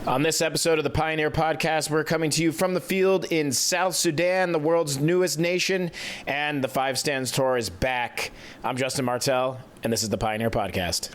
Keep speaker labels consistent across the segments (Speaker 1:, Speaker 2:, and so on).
Speaker 1: On this episode of the Pioneer Podcast, we're coming to you from the field in South Sudan, the world's newest nation, and the Five Stands Tour is back. I'm Justin Martell, and this is the Pioneer Podcast.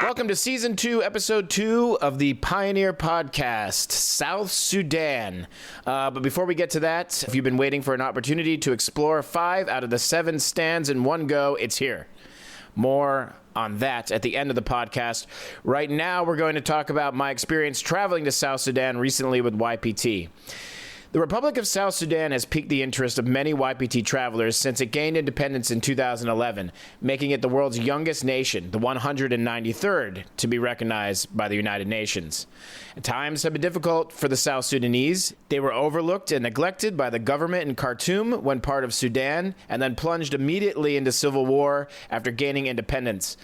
Speaker 1: Welcome to Season 2, Episode 2 of the Pioneer Podcast, South Sudan. But before we get to that, if you've been waiting for an opportunity to explore 5 out of the 7 stands in one go, it's here. More on that at the end of the podcast. Right now, we're going to talk about my experience traveling to South Sudan recently with YPT. The Republic of South Sudan has piqued the interest of many YPT travelers since it gained independence in 2011, making it the world's youngest nation, the 193rd to be recognized by the United Nations. Times have been difficult for the South Sudanese. They were overlooked and neglected by the government in Khartoum when part of Sudan, and then plunged immediately into civil war after gaining independence.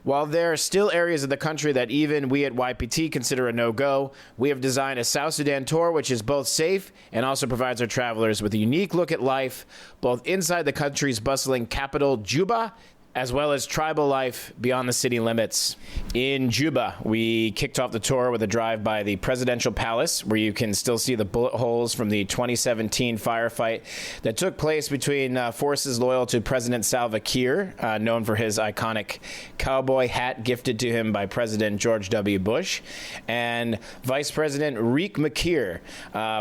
Speaker 1: While there are still areas of the country that even we at YPT consider a no-go, we have designed a South Sudan tour which is both safe and also provides our travelers with a unique look at life, both inside the country's bustling capital, Juba, as well as tribal life beyond the city limits. In Juba, we kicked off the tour with a drive by the Presidential Palace, where you can still see the bullet holes from the 2017 firefight that took place between forces loyal to President Salva Kiir, known for his iconic cowboy hat gifted to him by President George W. Bush, and Vice President Riek Machar,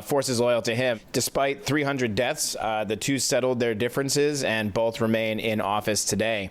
Speaker 1: forces loyal to him. Despite 300 deaths, the two settled their differences and both remain in office today.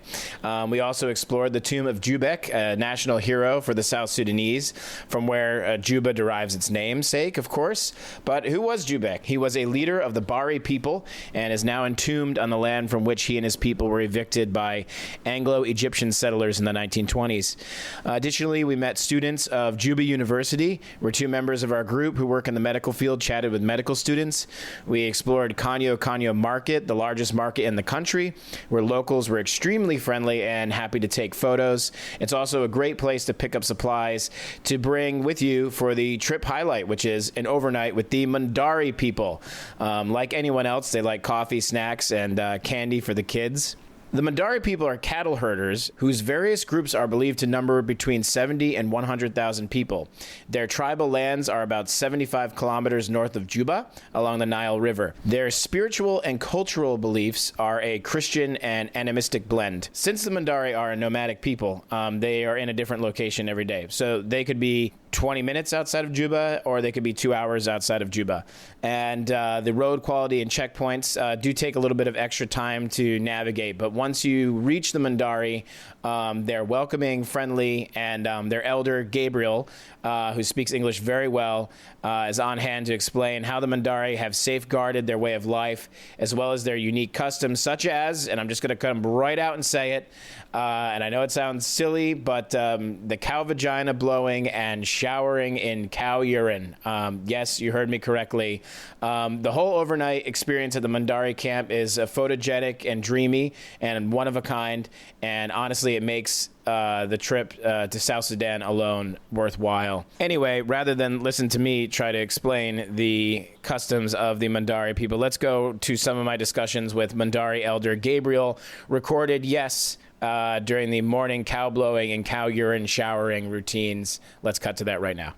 Speaker 1: We also explored the tomb of Jubek, a national hero for the South Sudanese, from where Juba derives its namesake, of course. But who was Jubek? He was a leader of the Bari people and is now entombed on the land from which he and his people were evicted by Anglo-Egyptian settlers in the 1920s. Additionally, we met students of Juba University, where 2 members of our group who work in the medical field chatted with medical students. We explored Kanyo Market, the largest market in the country, where locals were extremely friendly and happy to take photos. It's also a great place to pick up supplies to bring with you for the trip highlight, which is an overnight with the Mundari people. Like anyone else, they like coffee, snacks, and candy for the kids. The Mundari people are cattle herders whose various groups are believed to number between 70 and 100,000 people. Their tribal lands are about 75 kilometers north of Juba along the Nile River. Their spiritual and cultural beliefs are a Christian and animistic blend. Since the Mundari are a nomadic people, they are in a different location every day. So they could be 20 minutes outside of Juba, or they could be 2 hours outside of Juba. And the road quality and checkpoints do take a little bit of extra time to navigate. But once you reach the Mundari, they're welcoming, friendly, and their elder, Gabriel, who speaks English very well, is on hand to explain how the Mundari have safeguarded their way of life, as well as their unique customs, such as, and I'm just going to come right out and say it, and I know it sounds silly, but the cow vagina blowing and showering in cow urine. Yes, you heard me correctly. The whole overnight experience at the Mundari camp is photogenic and dreamy and one of a kind, and honestly, it makes the trip to South Sudan alone worthwhile. Anyway, rather than listen to me try to explain the customs of the Mundari people, let's go to some of my discussions with Mundari elder Gabriel, recorded, during the morning cow blowing and cow urine showering routines. Let's cut to that right now.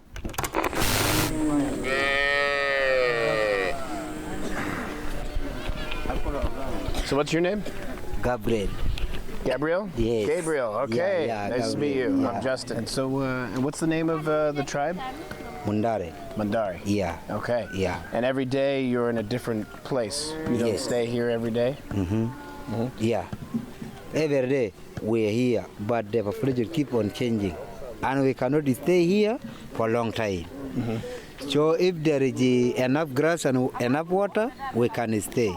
Speaker 1: So what's your name?
Speaker 2: Gabriel.
Speaker 1: Gabriel?
Speaker 2: Yes.
Speaker 1: Gabriel, okay.
Speaker 2: Yeah,
Speaker 1: nice to meet you.
Speaker 2: Yeah.
Speaker 1: I'm Justin. And so, and what's the name of the tribe?
Speaker 2: Mundari.
Speaker 1: Mundari.
Speaker 2: Yeah.
Speaker 1: Okay.
Speaker 2: Yeah.
Speaker 1: And every day you're in a different place. You don't
Speaker 2: Yes.
Speaker 1: stay here every day?
Speaker 2: Yeah. Every day we're here, but the population keep on changing. And we cannot stay here for a long time. So if there is enough grass and enough water, we can stay.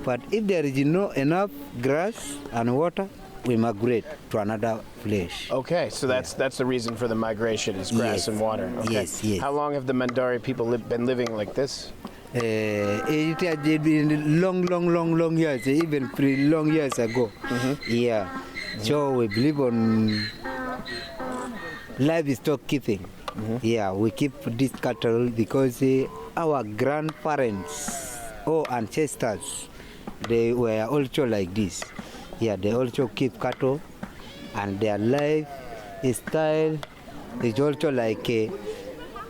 Speaker 2: But if there is no enough grass and water, we migrate to another place.
Speaker 1: Okay, so that's the reason for the migration is grass
Speaker 2: Yes.
Speaker 1: and water. Okay.
Speaker 2: Yes, yes.
Speaker 1: How long have the Mundari people been living like this?
Speaker 2: It has been long years, even pretty long years ago. Yeah. So we believe on livestock keeping. Yeah, we keep this cattle because our grandparents or ancestors, they were also like this. Yeah, they also keep cattle, and their lifestyle is also like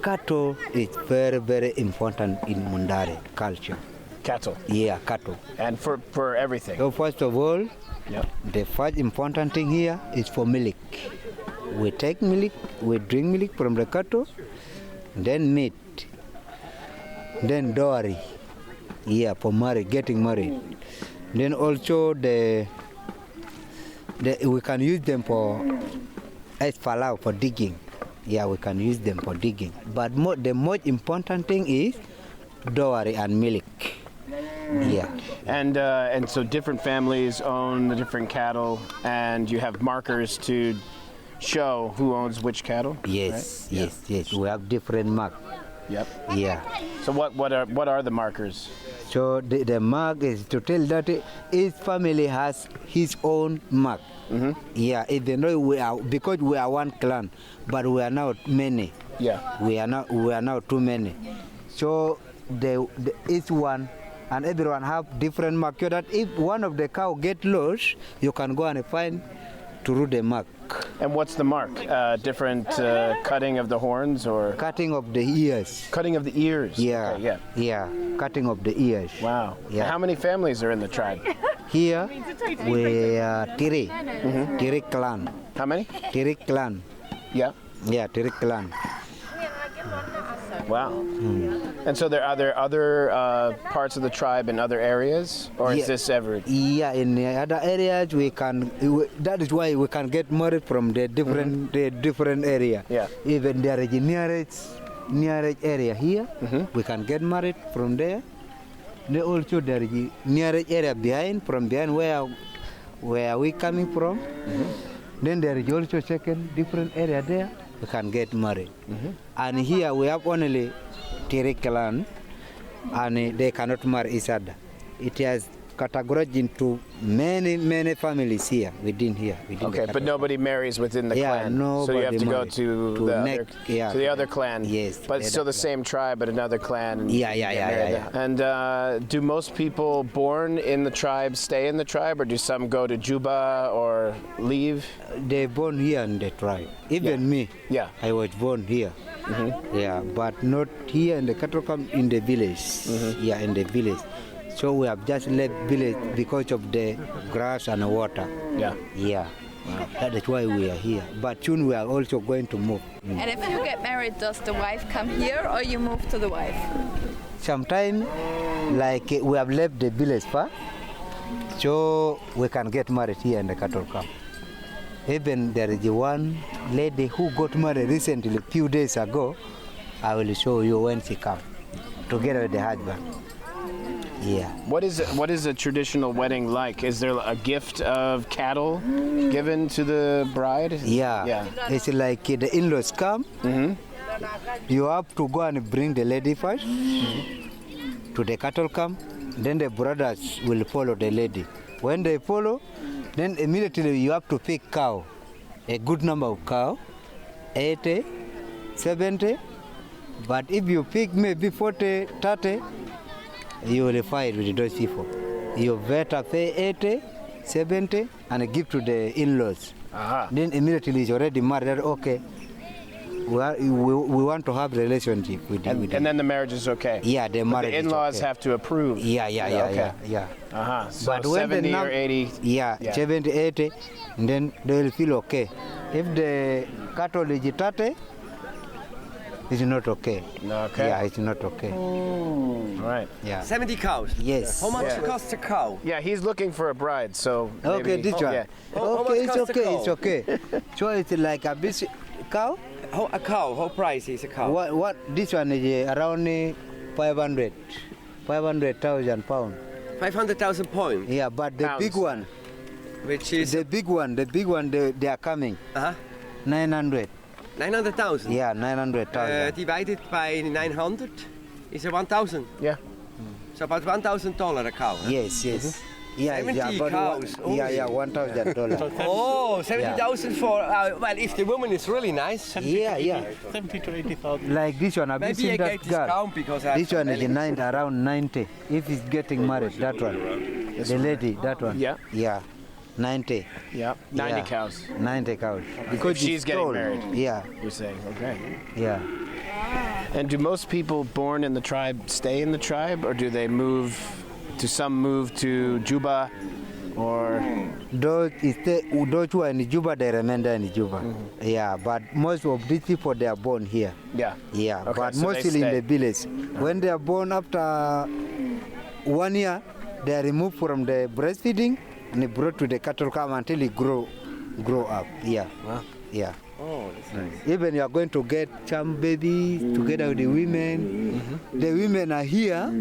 Speaker 2: cattle is very important in Mundari culture.
Speaker 1: Cattle.
Speaker 2: Yeah, cattle.
Speaker 1: And for everything.
Speaker 2: So first of all,
Speaker 1: Yep.
Speaker 2: the first important thing here is for milk. We take milk, we drink milk from the cattle, then meat, then dowry. Yeah, for marriage, getting married. Then also we can use them for as falau for digging. Yeah, we can use them for digging. But the most important thing is dowry and milk. Yeah.
Speaker 1: And so different families own the different cattle, and you have markers to show who owns which cattle.
Speaker 2: Yes,
Speaker 1: right?
Speaker 2: yes. We have different mark.
Speaker 1: Yep.
Speaker 2: Yeah.
Speaker 1: So what are the markers?
Speaker 2: So the mark is to tell that each family has his own mark. Yeah, even though because we are one clan, but we are now many.
Speaker 1: Yeah.
Speaker 2: We are now too many. So each one and everyone have different mark. So that if one of the cow get lost, you can go and find through the mark.
Speaker 1: And what's the mark? Different cutting of the horns or
Speaker 2: Cutting of the ears.
Speaker 1: cutting of the ears?
Speaker 2: Yeah.
Speaker 1: Okay,
Speaker 2: Yeah. Cutting of the ears.
Speaker 1: Wow.
Speaker 2: Yeah.
Speaker 1: How many families are in the tribe?
Speaker 2: Here we are Tiri. Tiri clan.
Speaker 1: How many?
Speaker 2: Tiri clan.
Speaker 1: Yeah.
Speaker 2: Yeah, Tiri clan.
Speaker 1: Wow. And so are there other parts of the tribe in other areas, or is
Speaker 2: Yeah.
Speaker 1: this every?
Speaker 2: Yeah, in the other areas that is why we can get married from the different area.
Speaker 1: Yeah.
Speaker 2: Even there is nearest area here, we can get married from there. There also there is nearest area from behind where we coming from. Then there is also second different area there. We can get married. And here we have only Tiri clan, and they cannot marry each other. It has categorized into many families here within the
Speaker 1: Okay, but
Speaker 2: cattle
Speaker 1: nobody marries within the
Speaker 2: Yeah,
Speaker 1: clan. So you have
Speaker 2: nobody
Speaker 1: to go
Speaker 2: marries.
Speaker 1: to
Speaker 2: To
Speaker 1: the
Speaker 2: neck,
Speaker 1: other,
Speaker 2: yeah,
Speaker 1: to the other clan.
Speaker 2: Yes,
Speaker 1: But
Speaker 2: the
Speaker 1: still
Speaker 2: other
Speaker 1: the same tribe, but another clan. And
Speaker 2: Yeah.
Speaker 1: get married there. And do most people born in the tribe stay in the tribe, or do some go to Juba or leave?
Speaker 2: They born here in the tribe. Even me,
Speaker 1: Yeah.
Speaker 2: I was born here. Yeah, but not here in the cattle camp, in the village. Yeah, in the village. So we have just left village because of the grass and water.
Speaker 1: Yeah.
Speaker 2: Yeah. That is why we are here. But soon we are also going to move.
Speaker 3: And if you get married, does the wife come here or you move to the wife?
Speaker 2: Sometimes, like we have left the village far, so we can get married here in the cattle camp. Even there is one lady who got married recently, a few days ago. I will show you when she comes, together with the husband. Yeah.
Speaker 1: What is a traditional wedding like? Is there a gift of cattle given to the bride?
Speaker 2: Yeah.
Speaker 1: Yeah.
Speaker 2: It's like the in-laws come. You have to go and bring the lady first to the cattle camp. Then the brothers will follow the lady. When they follow, then immediately you have to pick cow, a good number of cow, 80, 70. But if you pick maybe 40, 30, you will fight with those people. You better pay 80, 70, and give to the in-laws.
Speaker 1: Aha.
Speaker 2: Then immediately he's already married. Okay, we want to have relationship with him.
Speaker 1: And then the marriage is okay.
Speaker 2: Yeah, the
Speaker 1: But
Speaker 2: marriage
Speaker 1: the
Speaker 2: is
Speaker 1: in-laws
Speaker 2: okay.
Speaker 1: have to approve.
Speaker 2: Yeah.
Speaker 1: Okay. Uh-huh. So
Speaker 2: But when
Speaker 1: 70
Speaker 2: the
Speaker 1: or 80.
Speaker 2: Yeah, 70, 80, and then they will feel okay. If the cattle is 30, it's not okay.
Speaker 1: Okay.
Speaker 2: Yeah, it's not okay.
Speaker 1: All right.
Speaker 2: Yeah.
Speaker 4: 70 cows?
Speaker 2: Yes.
Speaker 4: How much
Speaker 1: Yeah.
Speaker 4: costs a cow?
Speaker 1: Yeah, he's looking for a bride, so
Speaker 2: Okay,
Speaker 1: maybe,
Speaker 2: this one.
Speaker 1: Yeah.
Speaker 4: How much
Speaker 2: Okay, it's
Speaker 4: cost a
Speaker 2: okay,
Speaker 4: cow?
Speaker 2: it's okay. So it's like a bit cow.
Speaker 4: A cow, how price is a cow?
Speaker 2: What this one is around 500,000 pounds.
Speaker 4: 500,000 points.
Speaker 2: Yeah, but the
Speaker 1: Pounds.
Speaker 2: big one,
Speaker 4: Which is
Speaker 2: the big one, they are coming. 900.
Speaker 4: 900,000.
Speaker 2: Yeah, 900,000.
Speaker 4: Divided by 900 is 1,000.
Speaker 1: Yeah.
Speaker 4: So about $1,000 a cow. Huh?
Speaker 2: Yes, yes. Yeah,
Speaker 4: 70
Speaker 2: about
Speaker 4: cows.
Speaker 2: Yeah, $1,000.
Speaker 4: Oh, 70,000 for, well, if the woman is really nice.
Speaker 2: Yeah.
Speaker 5: 70 to 80,000.
Speaker 2: Like this one, have you
Speaker 4: Maybe
Speaker 2: seen
Speaker 4: I
Speaker 2: that
Speaker 4: get
Speaker 2: girl?
Speaker 4: discount because I
Speaker 2: This one is around 90. If he's getting married, that one. The lady, that one.
Speaker 1: Yeah.
Speaker 2: Yeah. 90.
Speaker 1: Yeah. 90
Speaker 2: Yeah.
Speaker 1: cows.
Speaker 2: 90 cows. Because
Speaker 1: she's
Speaker 2: it's
Speaker 1: getting
Speaker 2: tall.
Speaker 1: married.
Speaker 2: Yeah,
Speaker 1: You're saying, okay.
Speaker 2: yeah.
Speaker 1: And do most people born in the tribe stay in the tribe, or do they move? Do some move to Juba, or
Speaker 2: Those who are in Juba, they remain there in Juba. Yeah, but most of these people, they are born here.
Speaker 1: yeah?
Speaker 2: Yeah,
Speaker 1: Okay,
Speaker 2: but
Speaker 1: so they
Speaker 2: mostly in
Speaker 1: stay.
Speaker 2: the village. When they are born after 1 year, they are removed from the breastfeeding and brought to the cattle camp until they grow up. Yeah, yeah.
Speaker 4: Oh, that's nice.
Speaker 2: Even you are going to get some babies together with the women. The women are here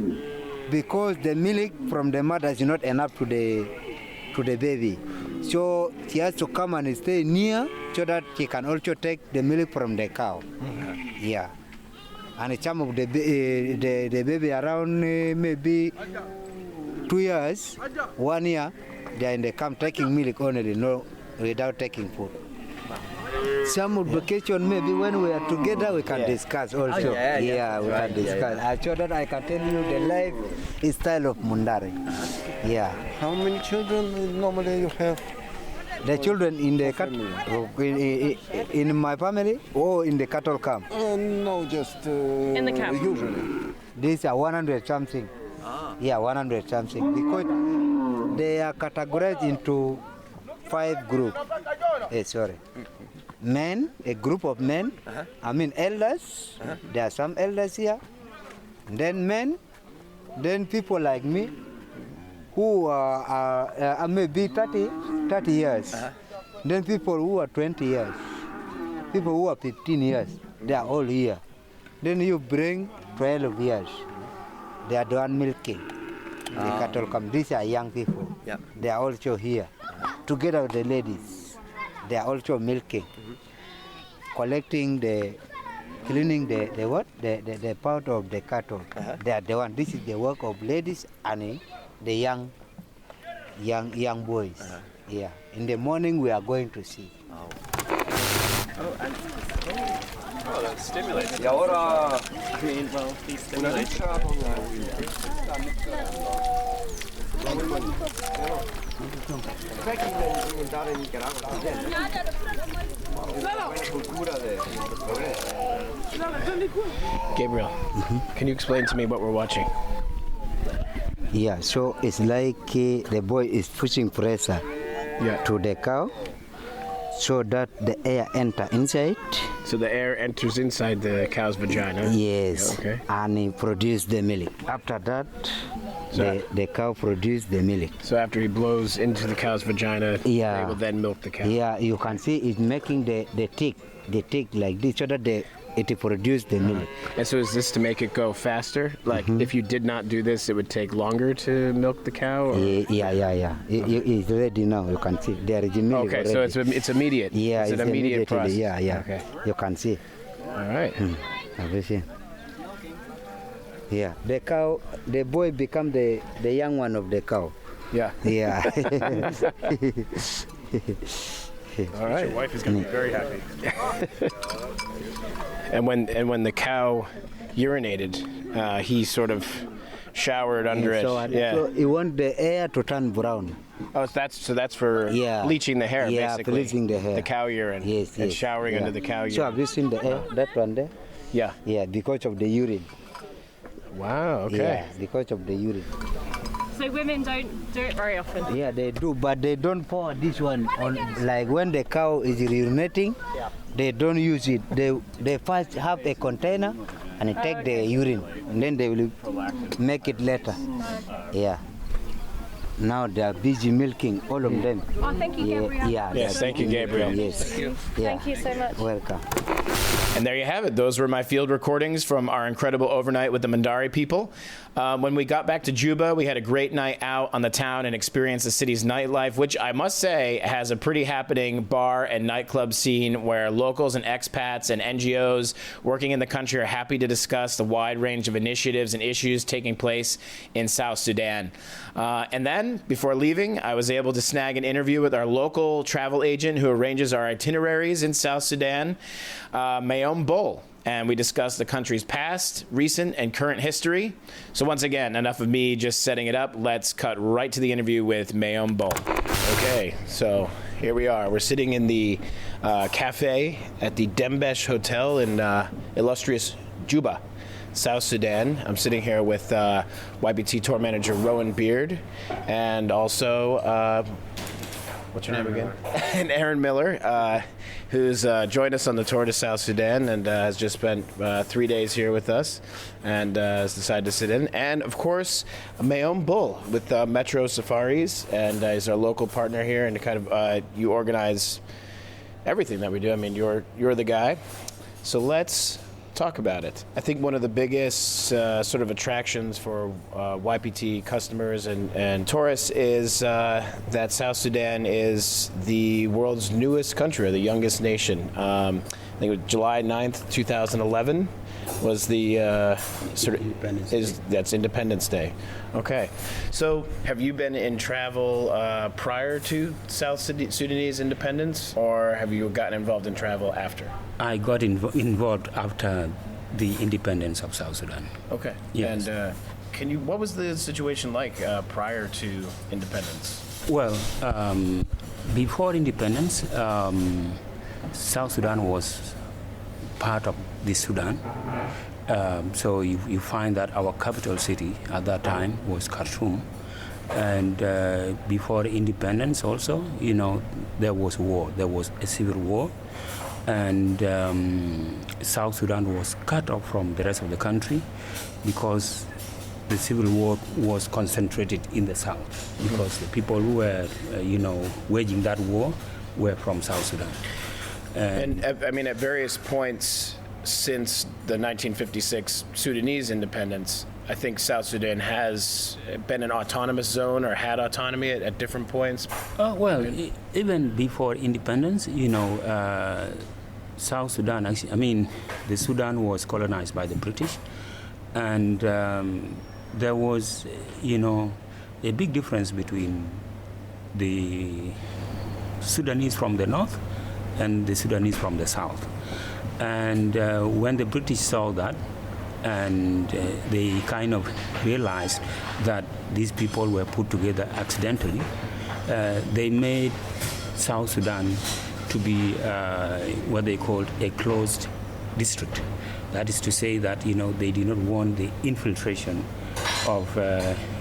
Speaker 2: because the milk from the mother is not enough to the baby. So she has to come and stay near so that she can also take the milk from the cow. Yeah. And some of the baby around maybe 2 years, 1 year, they are in the camp taking milk only, no, without taking food. Some of vacation, maybe when we are together, we can discuss also.
Speaker 4: yeah,
Speaker 2: We can discuss. So that I can tell you the lifestyle of Mundari. Yeah.
Speaker 5: How many children normally you have?
Speaker 2: The children in the in my family or in the cattle camp.
Speaker 5: No, just in
Speaker 3: the camp.
Speaker 5: Usually.
Speaker 2: These are 100 something. Yeah, 100 something. Because they are categorized into 5 groups. Sorry. Men, a group of men. I mean elders. There are some elders here. Then men. Then people like me who are maybe 30 years. Then people who are 20 years. People who are 15 years. They are all here. Then you bring 12 years. They are the one milking. The cattle come. These are young people.
Speaker 4: Yeah.
Speaker 2: They are also here. Together with the ladies. They are also milking. Collecting cleaning the part of the cattle. They are the one. This is the work of ladies and the young boys. Yeah. In the morning we are going to see.
Speaker 4: Y ahora una ducha
Speaker 1: Gabriel, can you explain to me what we're watching?
Speaker 2: Yeah, so it's like the boy is pushing pressure to the cow so that the air enter inside.
Speaker 1: So the air enters inside the cow's vagina.
Speaker 2: Yes,
Speaker 1: Okay.
Speaker 2: and he produce the milk. After that, the cow produce the milk.
Speaker 1: So after he blows into the cow's vagina,
Speaker 2: Yeah.
Speaker 1: they will then milk the cow.
Speaker 2: Yeah, you can see it's making the tick like this so that it produce the milk.
Speaker 1: And so is this to make it go faster? Like if you did not do this, it would take longer to milk the cow? Or?
Speaker 2: Yeah. It's ready now. You can see there is milk
Speaker 1: Okay,
Speaker 2: already.
Speaker 1: so it's immediate.
Speaker 2: Yeah,
Speaker 1: it's an immediate
Speaker 2: immediately,
Speaker 1: process.
Speaker 2: Yeah.
Speaker 1: Okay.
Speaker 2: You can see.
Speaker 1: All right.
Speaker 2: Have you seen? Yeah, the cow, the boy become the young one of the cow.
Speaker 1: Yeah.
Speaker 2: Yeah.
Speaker 1: All right.
Speaker 5: Your wife is going to be very happy.
Speaker 1: And when the cow urinated, he sort of showered under it.
Speaker 2: So you want the air to turn brown.
Speaker 1: Oh, so that's for bleaching the hair,
Speaker 2: Yeah,
Speaker 1: basically.
Speaker 2: bleaching the hair.
Speaker 1: The cow urine.
Speaker 2: Yes.
Speaker 1: And showering
Speaker 2: yeah.
Speaker 1: under the cow urine.
Speaker 2: So have you seen the air? That one there?
Speaker 1: Yeah.
Speaker 2: Yeah, because of the urine.
Speaker 1: Wow. Okay.
Speaker 2: Yeah, because of the urine.
Speaker 3: So women don't do it very often.
Speaker 2: Yeah, they do, but they don't pour this one on. Like when the cow is urinating, they don't use it. They first have a container and take the urine, and then they will make it later. Yeah. Now they are busy milking all of them.
Speaker 3: Oh, thank you, Gabrielle.
Speaker 2: Yeah.
Speaker 1: Yes, thank you, Gabriel.
Speaker 2: Yes. Yeah.
Speaker 3: Thank you so much.
Speaker 2: Welcome.
Speaker 1: And there you have it. Those were my field recordings from our incredible overnight with the Mundari people. When we got back to Juba, we had a great night out on the town and experienced the city's nightlife, which I must say has a pretty happening bar and nightclub scene where locals and expats and NGOs working in the country are happy to discuss the wide range of initiatives and issues taking place in South Sudan. And then, before leaving, I was able to snag an interview with our local travel agent who arranges our itineraries in South Sudan, Mayom Bull. And we discussed the country's past, recent, and current history. So once again, enough of me just setting it up. Let's cut right to the interview with Mayom Bull. Okay, so here we are. We're sitting in the cafe at the Dembesh Hotel in illustrious Juba, South Sudan. I'm sitting here with YBT tour manager Rowan Beard and also, what's your name again? And Aaron Miller, who's joined us on the tour to South Sudan and has just spent 3 days here with us and has decided to sit in. And, of course, Mayom Bull with Metro Safaris, and he's our local partner here, and kind of you organize everything that we do. I mean, you're the guy. So let's talk about it. I think one of the biggest sort of attractions for YPT customers and tourists is that South Sudan is the world's newest country, or the youngest nation. I think it was July 9th, 2011 was the sort of that's Independence Day. Okay, so have you been in travel prior to South Sudanese independence, or have you gotten involved in travel after?
Speaker 6: I got involved after the independence of South Sudan.
Speaker 1: Okay.
Speaker 6: Yes.
Speaker 1: And what was the situation like prior to independence?
Speaker 6: Well, before independence, South Sudan was part of the Sudan. So you find that our capital city at that time was Khartoum. And before independence also, there was war. There was a civil war. And South Sudan was cut off from the rest of the country because the civil war was concentrated in the south, because the people who were, waging that war were from South Sudan.
Speaker 1: And I mean, at various points since the 1956 Sudanese independence, I think South Sudan has been an autonomous zone or had autonomy at different points.
Speaker 6: Even before independence, South Sudan, actually, the Sudan was colonized by the British, and there was, a big difference between the Sudanese from the north and the Sudanese from the south. And when the British saw that, and they kind of realized that these people were put together accidentally, they made South Sudan to be what they called a closed district. That is to say that, they did not want the infiltration of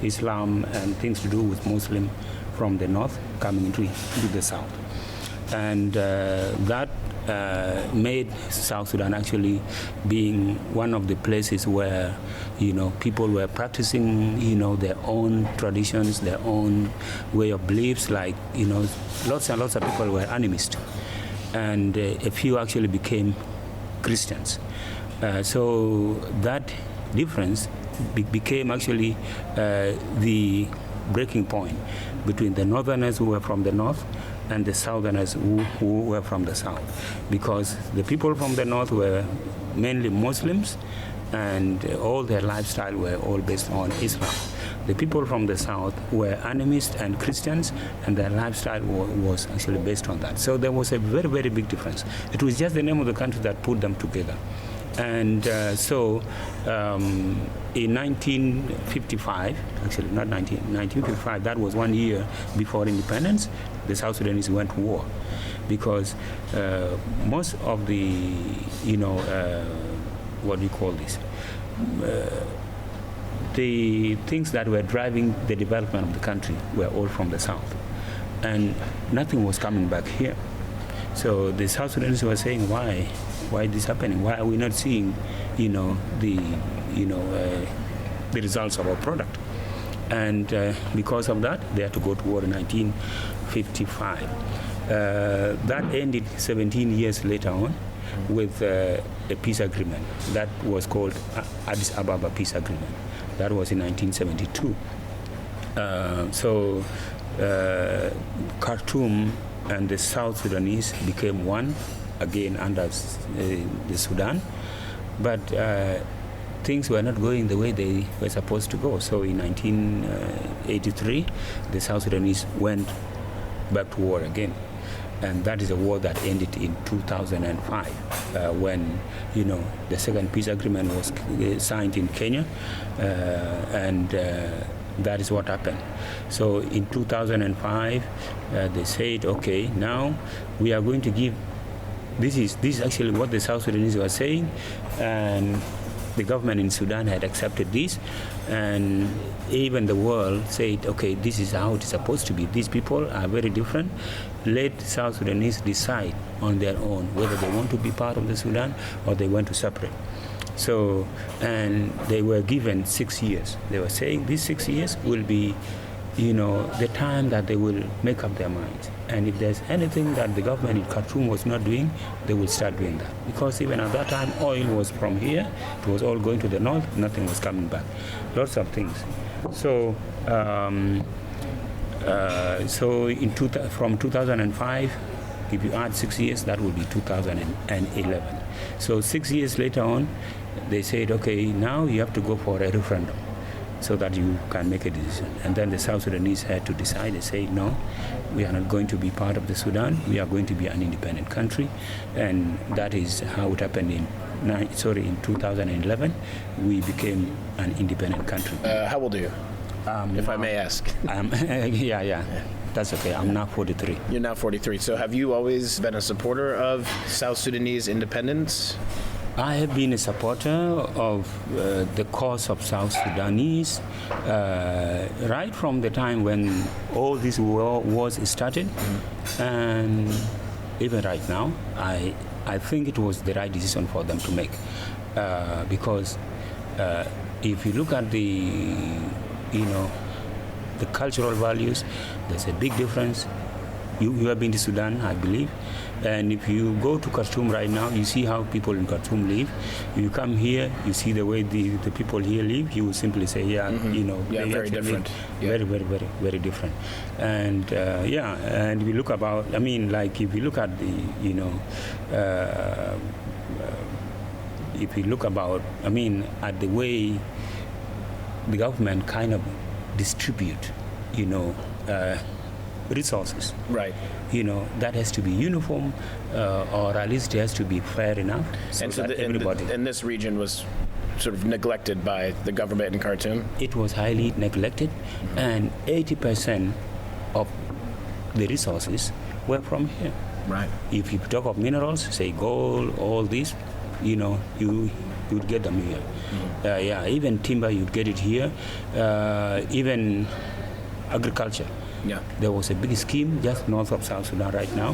Speaker 6: Islam and things to do with Muslim from the north coming into the south. And that made South Sudan actually being one of the places where, people were practicing, their own traditions, their own way of beliefs, like, lots and lots of people were animists. And a few actually became Christians. So that difference became actually the breaking point between the northerners who were from the north and the southerners who were from the south, because the people from the north were mainly Muslims and all their lifestyle were all based on Islam. The people from the south were animists and Christians, and their lifestyle was actually based on that. So there was a very, very big difference. It was just the name of the country that put them together. And in 1955, actually not 1955, that was 1 year before independence, the South Sudanese went to war, because most of the, what do you call this? The things that were driving the development of the country were all from the south, and nothing was coming back here. So the South Sudanese were saying, why is this happening? Why are we not seeing, the results of our product? And because of that, they had to go to war in 1955. That ended 17 years later on, with a peace agreement that was called Addis Ababa Peace Agreement. That was in 1972. Khartoum and the South Sudanese became one again under the Sudan, but things were not going the way they were supposed to go. So in 1983, the South Sudanese went back to war again. And that is a war that ended in 2005 when, the second peace agreement was signed in Kenya, and that is what happened. So in 2005, they said, okay, now we are going to give, this is actually what the South Sudanese were saying, and the government in Sudan had accepted this, and even the world said, okay, this is how it's supposed to be. These people are very different. Let South Sudanese decide on their own whether they want to be part of the Sudan or they want to separate. So, and they were given 6 years. They were saying these 6 years will be, the time that they will make up their minds. And if there's anything that the government in Khartoum was not doing, they will start doing that. Because even at that time, oil was from here. It was all going to the north. Nothing was coming back. Lots of things. So, from 2005, if you add 6 years, that will be 2011. So 6 years later on, they said, okay, now you have to go for a referendum so that you can make a decision. And then the South Sudanese had to decide. They say, no, we are not going to be part of the Sudan. We are going to be an independent country. And that is how it happened in 2011. We became an independent country.
Speaker 1: How old are you, if I may ask?
Speaker 6: Yeah. That's okay. I'm now 43.
Speaker 1: You're now 43. So have you always been a supporter of South Sudanese independence?
Speaker 6: I have been a supporter of the cause of South Sudanese right from the time when all this war wars started, and even right now, I think it was the right decision for them to make, because if you look at the cultural values, there's a big difference. You have been to Sudan, I believe, and if you go to Khartoum right now, you see how people in Khartoum live. You come here, you see the way the people here live, you will simply say,
Speaker 1: very different.
Speaker 6: Very, very, very, very different. And and if you look about, if you look at at the way the government kind of distribute, resources.
Speaker 1: Right.
Speaker 6: That has to be uniform, or at least it has to be fair enough. So
Speaker 1: and so
Speaker 6: that everybody.
Speaker 1: and this region was sort of neglected by the government in Khartoum?
Speaker 6: It was highly neglected, and 80% of the resources were from here.
Speaker 1: Right.
Speaker 6: If you talk of minerals, say gold, all this, you would get them here. Even timber, you'd get it here. Even agriculture.
Speaker 1: Yeah.
Speaker 6: There was a big scheme just north of South Sudan right now.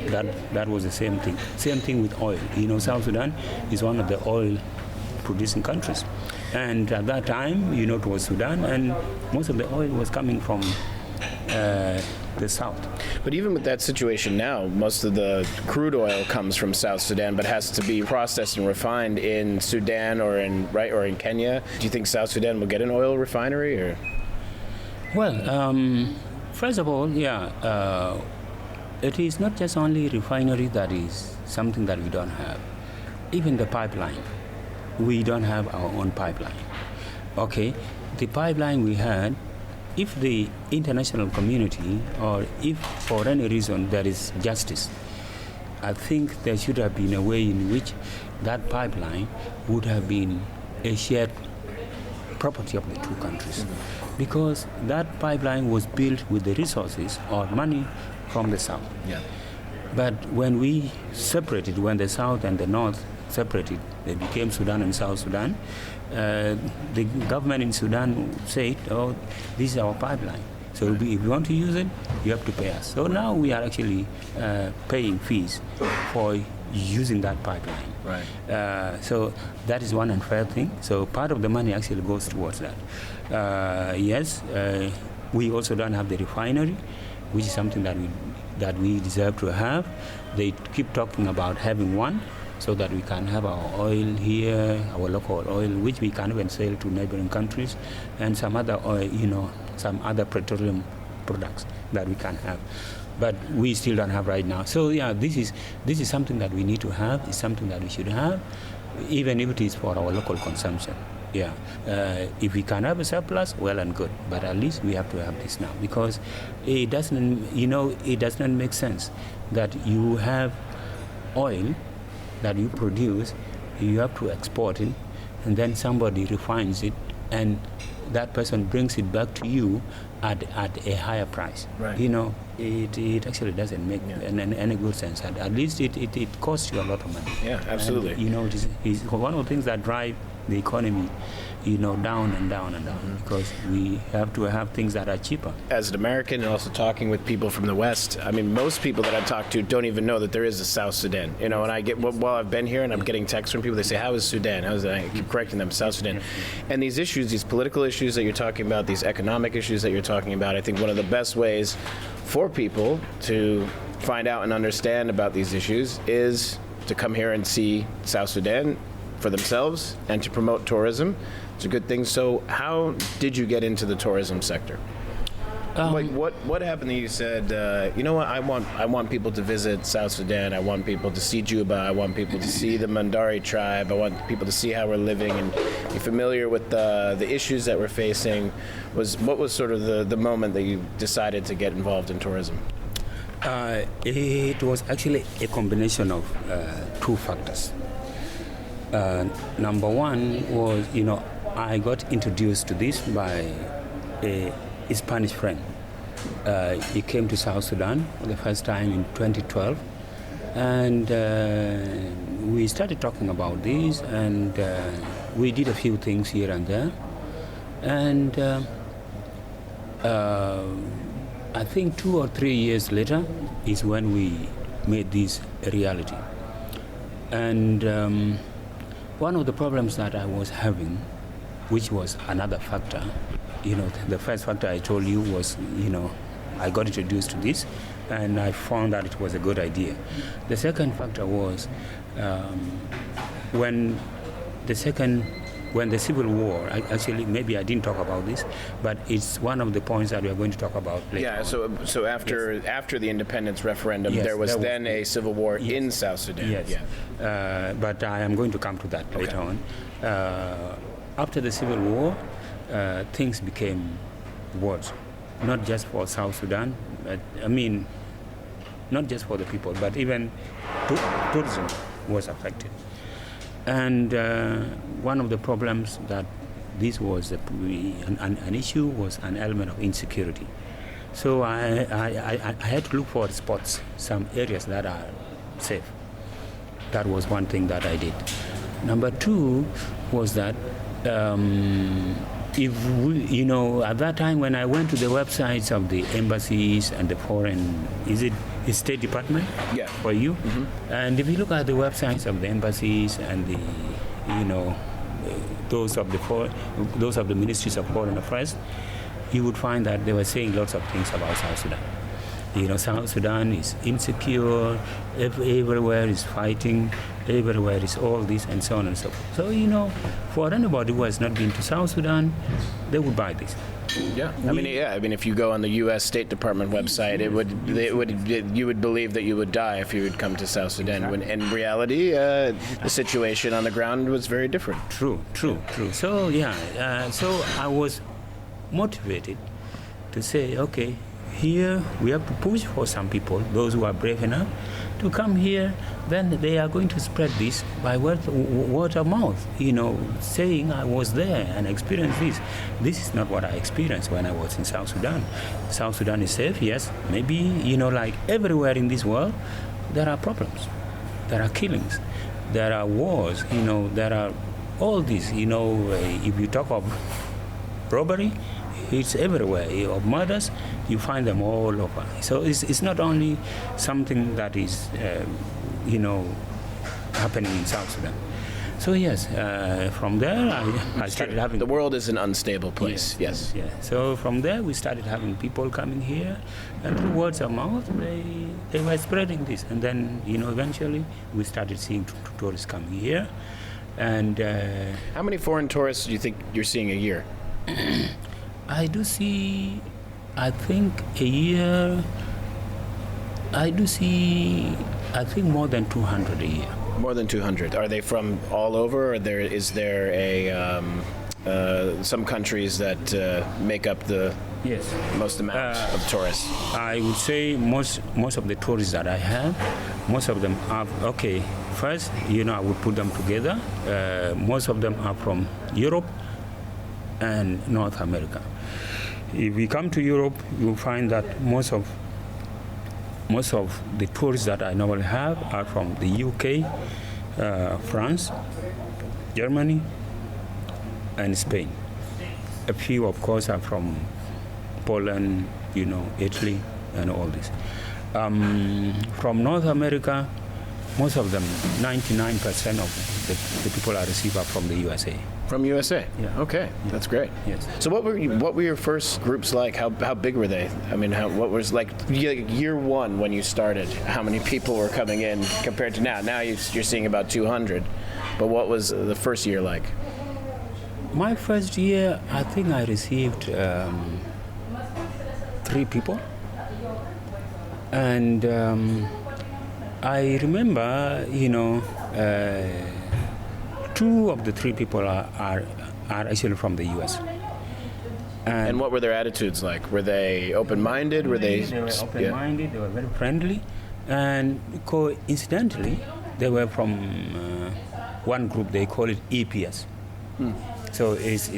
Speaker 6: That was the same thing. Same thing with oil. South Sudan is one of the oil-producing countries. And at that time, it was Sudan, and most of the oil was coming from the south.
Speaker 1: But even with that situation now, most of the crude oil comes from South Sudan, but has to be processed and refined in Sudan or in Kenya. Do you think South Sudan will get an oil refinery, or?
Speaker 6: Well, first of all, it is not just only refinery that is something that we don't have. Even the pipeline, we don't have our own pipeline. Okay, the pipeline we had, if the international community, or if for any reason there is justice, I think there should have been a way in which that pipeline would have been a shared property of the two countries. Because that pipeline was built with the resources or money from the south.
Speaker 1: Yeah.
Speaker 6: But when we separated, when the south and the north separated, they became Sudan and South Sudan, the government in Sudan said, oh, this is our pipeline. So if you want to use it, you have to pay us. So now we are actually paying fees for using that pipeline.
Speaker 1: Right.
Speaker 6: So that is one unfair thing. So part of the money actually goes towards that. Yes, We also don't have the refinery, which is something that we deserve to have. They keep talking about having one, so that we can have our oil here, our local oil, which we can even sell to neighboring countries, and some other oil, some other petroleum products that we can have. But we still don't have right now. So yeah, this is something that we need to have. It's something that we should have, even if it is for our local consumption. Yeah, if we can have a surplus, well and good. But at least we have to have this now, because it doesn't make sense that you have oil that you produce, you have to export it, and then somebody refines it, and that person brings it back to you at a higher price.
Speaker 1: Right.
Speaker 6: It actually doesn't make any good sense. At least it costs you a lot of money.
Speaker 1: Yeah, absolutely.
Speaker 6: And, it's one of the things that drive the economy, down and down and down, because we have to have things that are cheaper.
Speaker 1: As an American, and also talking with people from the West, I mean, most people that I talk to don't even know that there is a South Sudan. And I get, while I've been here and I'm getting texts from people, they say, how is Sudan? I keep correcting them, South Sudan. And these issues, these political issues that you're talking about, these economic issues that you're talking about, I think one of the best ways for people to find out and understand about these issues is to come here and see South Sudan for themselves and to promote tourism. It's a good thing. So how did you get into the tourism sector? What happened that you said, I want people to visit South Sudan, I want people to see Juba, I want people to see the Mundari tribe, I want people to see how we're living and be familiar with the issues that we're facing. What was sort of the moment that you decided to get involved in tourism?
Speaker 6: It was actually a combination of two factors. Number one was, I got introduced to this by a Spanish friend. He came to South Sudan for the first time in 2012, and we started talking about this, and we did a few things here and there, and I think 2 or 3 years later is when we made this a reality. And one of the problems that I was having, which was another factor, the first factor I told you was, I got introduced to this and I found that it was a good idea. The second factor was when the Civil War, actually maybe I didn't talk about this, but it's one of the points that we are going to talk about later.
Speaker 1: Yeah, so after the independence referendum, there was a civil war in South Sudan.
Speaker 6: Yes, yeah. But I am going to come to that later on. After the Civil War, things became worse, not just for South Sudan, but, not just for the people, but even tourism was affected. And one of the problems that this was an issue was an element of insecurity. So I had to look for spots, some areas that are safe. That was one thing that I did. Number two was that if we, at that time when I went to the websites of the embassies and the foreign, State Department?
Speaker 1: Yeah.
Speaker 6: For you? Mm-hmm. And if you look at the websites of the embassies and the, those of the ministries of foreign affairs, you would find that they were saying lots of things about South Sudan. South Sudan is insecure, everywhere is fighting, everywhere is all this, and so on and so forth. So, for anybody who has not been to South Sudan, they would buy this.
Speaker 1: Yeah, I mean, if you go on the U.S. State Department website, you would believe that you would die if you would come to South Sudan. Exactly. When in reality, the situation on the ground was very different.
Speaker 6: True. So so I was motivated to say, okay, here we have to push for some people, those who are brave enough, to come here. Then they are going to spread this by word of mouth, saying I was there and experienced this. This is not what I experienced when I was in South Sudan. South Sudan is safe, yes. Maybe, like everywhere in this world, there are problems. There are killings. There are wars, there are all this, if you talk of robbery, it's everywhere. Of murders, you find them all over. So it's not only something that is, happening in South Sudan. So yes, from there I started having...
Speaker 1: The world is an unstable place. Yes.
Speaker 6: Yeah. So from there we started having people coming here, and through words of mouth they were spreading this, and then eventually we started seeing tourists coming here, and
Speaker 1: How many foreign tourists do you think you're seeing a year?
Speaker 6: I do see, I think a year, I do see, I think more than 200 a year.
Speaker 1: More than 200. Are they from all over, or is there some countries that make up the
Speaker 6: Yes.
Speaker 1: most amount of tourists?
Speaker 6: I would say most of the tourists that I have, most of them are, okay, first, I would put them together. Most of them are from Europe and North America. If we come to Europe, you'll find that most of the tourists that I normally have are from the UK, France, Germany, and Spain. A few, of course, are from Poland, Italy, and all this. From North America, most of them, 99% of the people I receive are from the USA.
Speaker 1: From USA?
Speaker 6: Yeah.
Speaker 1: Okay, that's great.
Speaker 6: Yes.
Speaker 1: So what were your first groups like? How big were they? I mean, what was like year one when you started? How many people were coming in compared to now? Now you're seeing about 200, but what was the first year like?
Speaker 6: My first year, I think I received 3 people, and I remember, 2 of the 3 people are actually from the U.S.
Speaker 1: And what were their attitudes like? Were they open-minded?
Speaker 6: They were open-minded. They were very friendly, and coincidentally, they were from one group. They call it EPS. So it's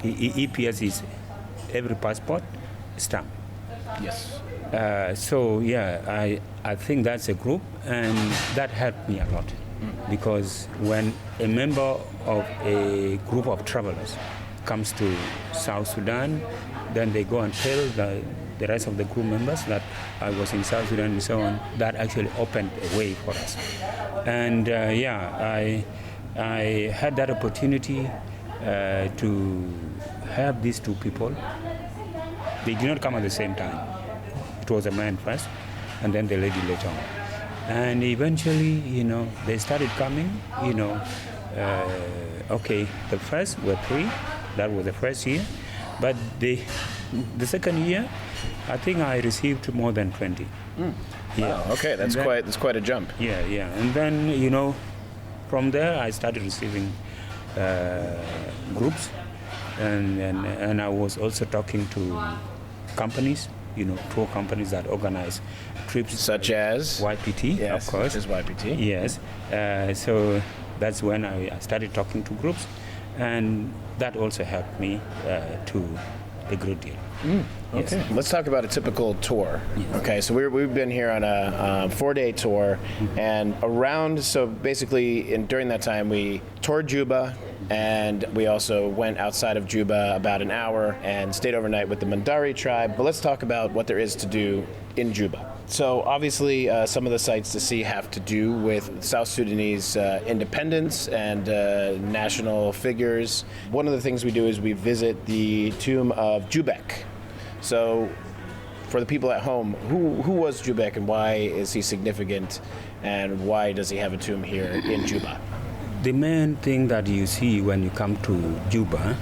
Speaker 6: EPS is every passport stamp.
Speaker 1: Yes.
Speaker 6: So yeah, I think that's a group, and that helped me a lot, because when a member of a group of travelers comes to South Sudan, then they go and tell the rest of the group members that I was in South Sudan and so on. That actually opened a way for us, and I had that opportunity to have these 2 people. They did not come at the same time. It was a man first, and then the lady later on. And eventually, they started coming, okay, the first were 3, that was the first year. But the second year, I think I received more than 20. Yeah.
Speaker 1: Wow, okay, that's quite a jump.
Speaker 6: Yeah. And then, from there, I started receiving groups, and I was also talking to companies, tour companies that organize trips.
Speaker 1: Such as?
Speaker 6: YPT,
Speaker 1: yes,
Speaker 6: of course.
Speaker 1: Such as YPT.
Speaker 6: Yes. So that's when I started talking to groups, and that also helped me to a great deal.
Speaker 1: Okay,
Speaker 6: Yes.
Speaker 1: let's talk about a typical tour.
Speaker 6: Yes.
Speaker 1: Okay, so we've been here on a 4-day tour, and basically during that time we toured Juba, and we also went outside of Juba about an hour and stayed overnight with the Mundari tribe. But let's talk about what there is to do in Juba. So obviously some of the sites to see have to do with South Sudanese independence and national figures. One of the things we do is we visit the tomb of Jubek. So for the people at home, who was Jubek, and why is he significant, and why does he have a tomb here in Juba?
Speaker 6: The main thing that you see when you come to Juba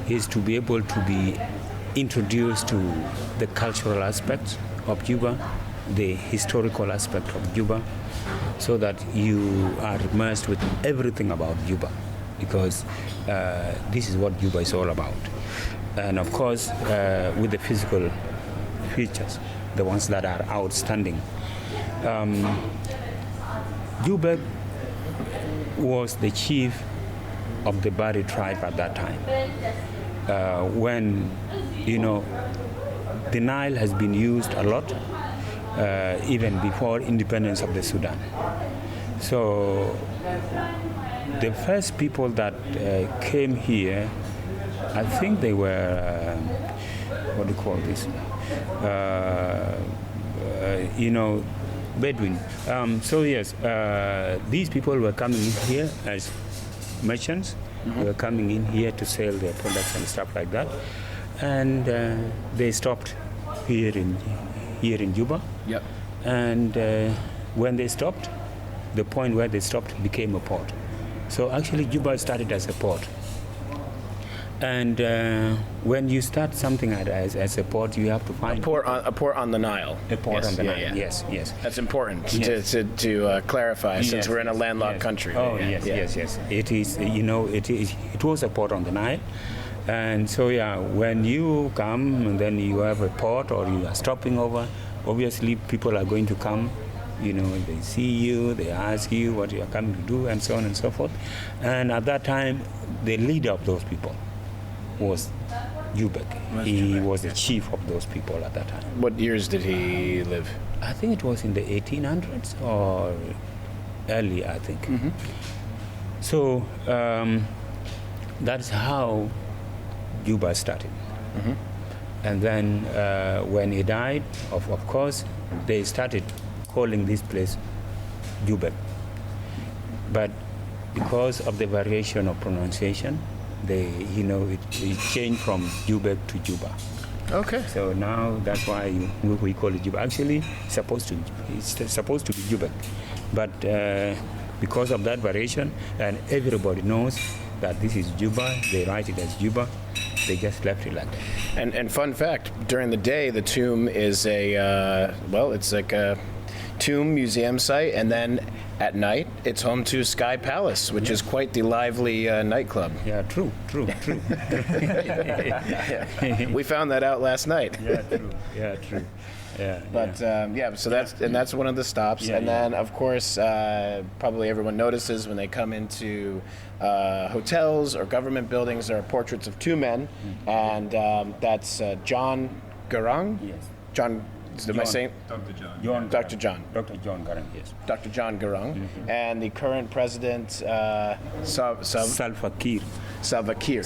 Speaker 6: is to be able to be introduced to the cultural aspects of Juba, the historical aspect of Juba, so that you are immersed with everything about Juba, because this is what Juba is all about. And of course, with the physical features, the ones that are outstanding. Juba was the chief of the Bari tribe at that time. When, the Nile has been used a lot, even before independence of the Sudan. So the first people that came here, I think they were, what do you call this? Bedouin. So yes, these people were coming in here as merchants. They were coming in here to sell their products and stuff like that, and they stopped here in Juba.
Speaker 1: Yep.
Speaker 6: And when they stopped, the point where they stopped became a port. So actually, Juba started as a port. And when you start something as a port, you have to find
Speaker 1: A port on the Nile.
Speaker 6: a port
Speaker 1: Yes,
Speaker 6: on the
Speaker 1: yeah,
Speaker 6: Nile.
Speaker 1: yeah.
Speaker 6: Yes.
Speaker 1: That's important
Speaker 6: Yes.
Speaker 1: to clarify, since
Speaker 6: Yes.
Speaker 1: we're in a landlocked
Speaker 6: Yes.
Speaker 1: country.
Speaker 6: Oh,
Speaker 1: Yeah,
Speaker 6: yes,
Speaker 1: yeah.
Speaker 6: yes. It is, it was a port on the Nile. And so, yeah, when you come and then you have a port or you are stopping over, obviously people are going to come, they see you, they ask you what you are coming to do, and so on and so forth. And at that time, the leader of those people was Jubek. He was the chief of those people at that time.
Speaker 1: What years did he live?
Speaker 6: I think it was in the 1800s or early, I think. So that's how Juba started. And then when he died, of course, they started calling this place Jubek. But because of the variation of pronunciation, it changed from Jubek to Juba.
Speaker 1: Okay.
Speaker 6: So now that's why we call it Juba. Actually, it's supposed to be Jubek, but because of that variation, and everybody knows that this is Juba, they write it as Juba. They just left it like that.
Speaker 1: And fun fact: during the day, the tomb is it's like a tomb museum site, and then at night, it's home to Sky Palace, which is quite the lively nightclub.
Speaker 6: Yeah, true.
Speaker 1: We found that out last night.
Speaker 6: Yeah, true. Yeah.
Speaker 1: But so that's one of the stops,
Speaker 6: Yeah,
Speaker 1: and then of course probably everyone notices when they come into hotels or government buildings, there are portraits of two men, and that's John Garang.
Speaker 6: Yes.
Speaker 1: John. Am I saying?
Speaker 6: Dr. John Garang, yes.
Speaker 1: Dr. John Garang, and the current president,
Speaker 6: Salva Kiir.
Speaker 1: Salva Kiir.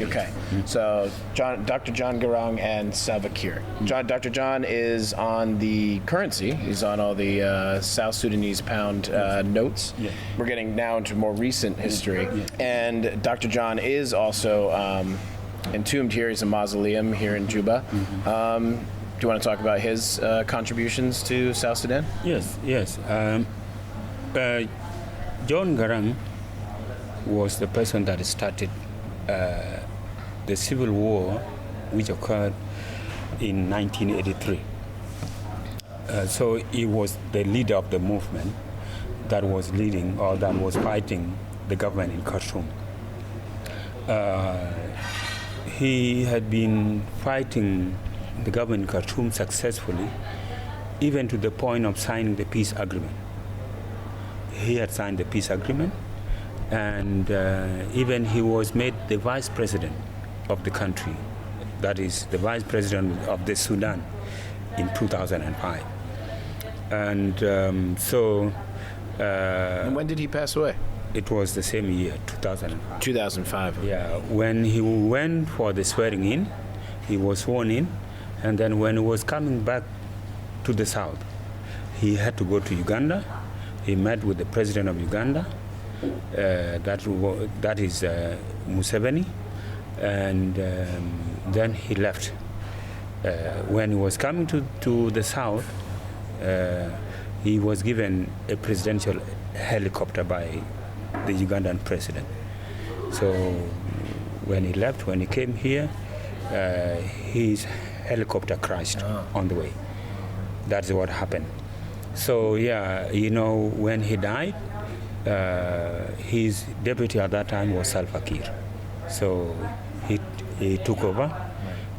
Speaker 1: Okay, so Dr. John Garang and Salva Kiir. Dr. John is on the currency. He's on all the South Sudanese pound notes.
Speaker 6: Yeah.
Speaker 1: We're getting now into more recent history. And Dr. John is also entombed here. He's a mausoleum here in Juba. Do you want to talk about his contributions to South Sudan?
Speaker 6: Yes. John Garang was the person that started the civil war which occurred in 1983. So he was the leader of the movement that was leading or that was fighting the government in Khartoum. He had been fighting the government in Khartoum successfully, even to the point of signing the peace agreement. He had signed the peace agreement, and even he was made the vice president of the country, that is, the vice president of the Sudan in 2005. And
Speaker 1: And when did he pass away?
Speaker 6: it was the same year, 2005.
Speaker 1: 2005.
Speaker 6: Yeah, when he went for the swearing in, he was sworn in, and then when he was coming back to the south, he had to go to Uganda. He met with the president of Uganda, that is Museveni, and then he left. When he was coming to the south, he was given a presidential helicopter by the Ugandan president. So when he left, when he came here, his helicopter crashed on the way. That's what happened. So yeah, when he died, his deputy at that time was Salva Kiir. So he took over.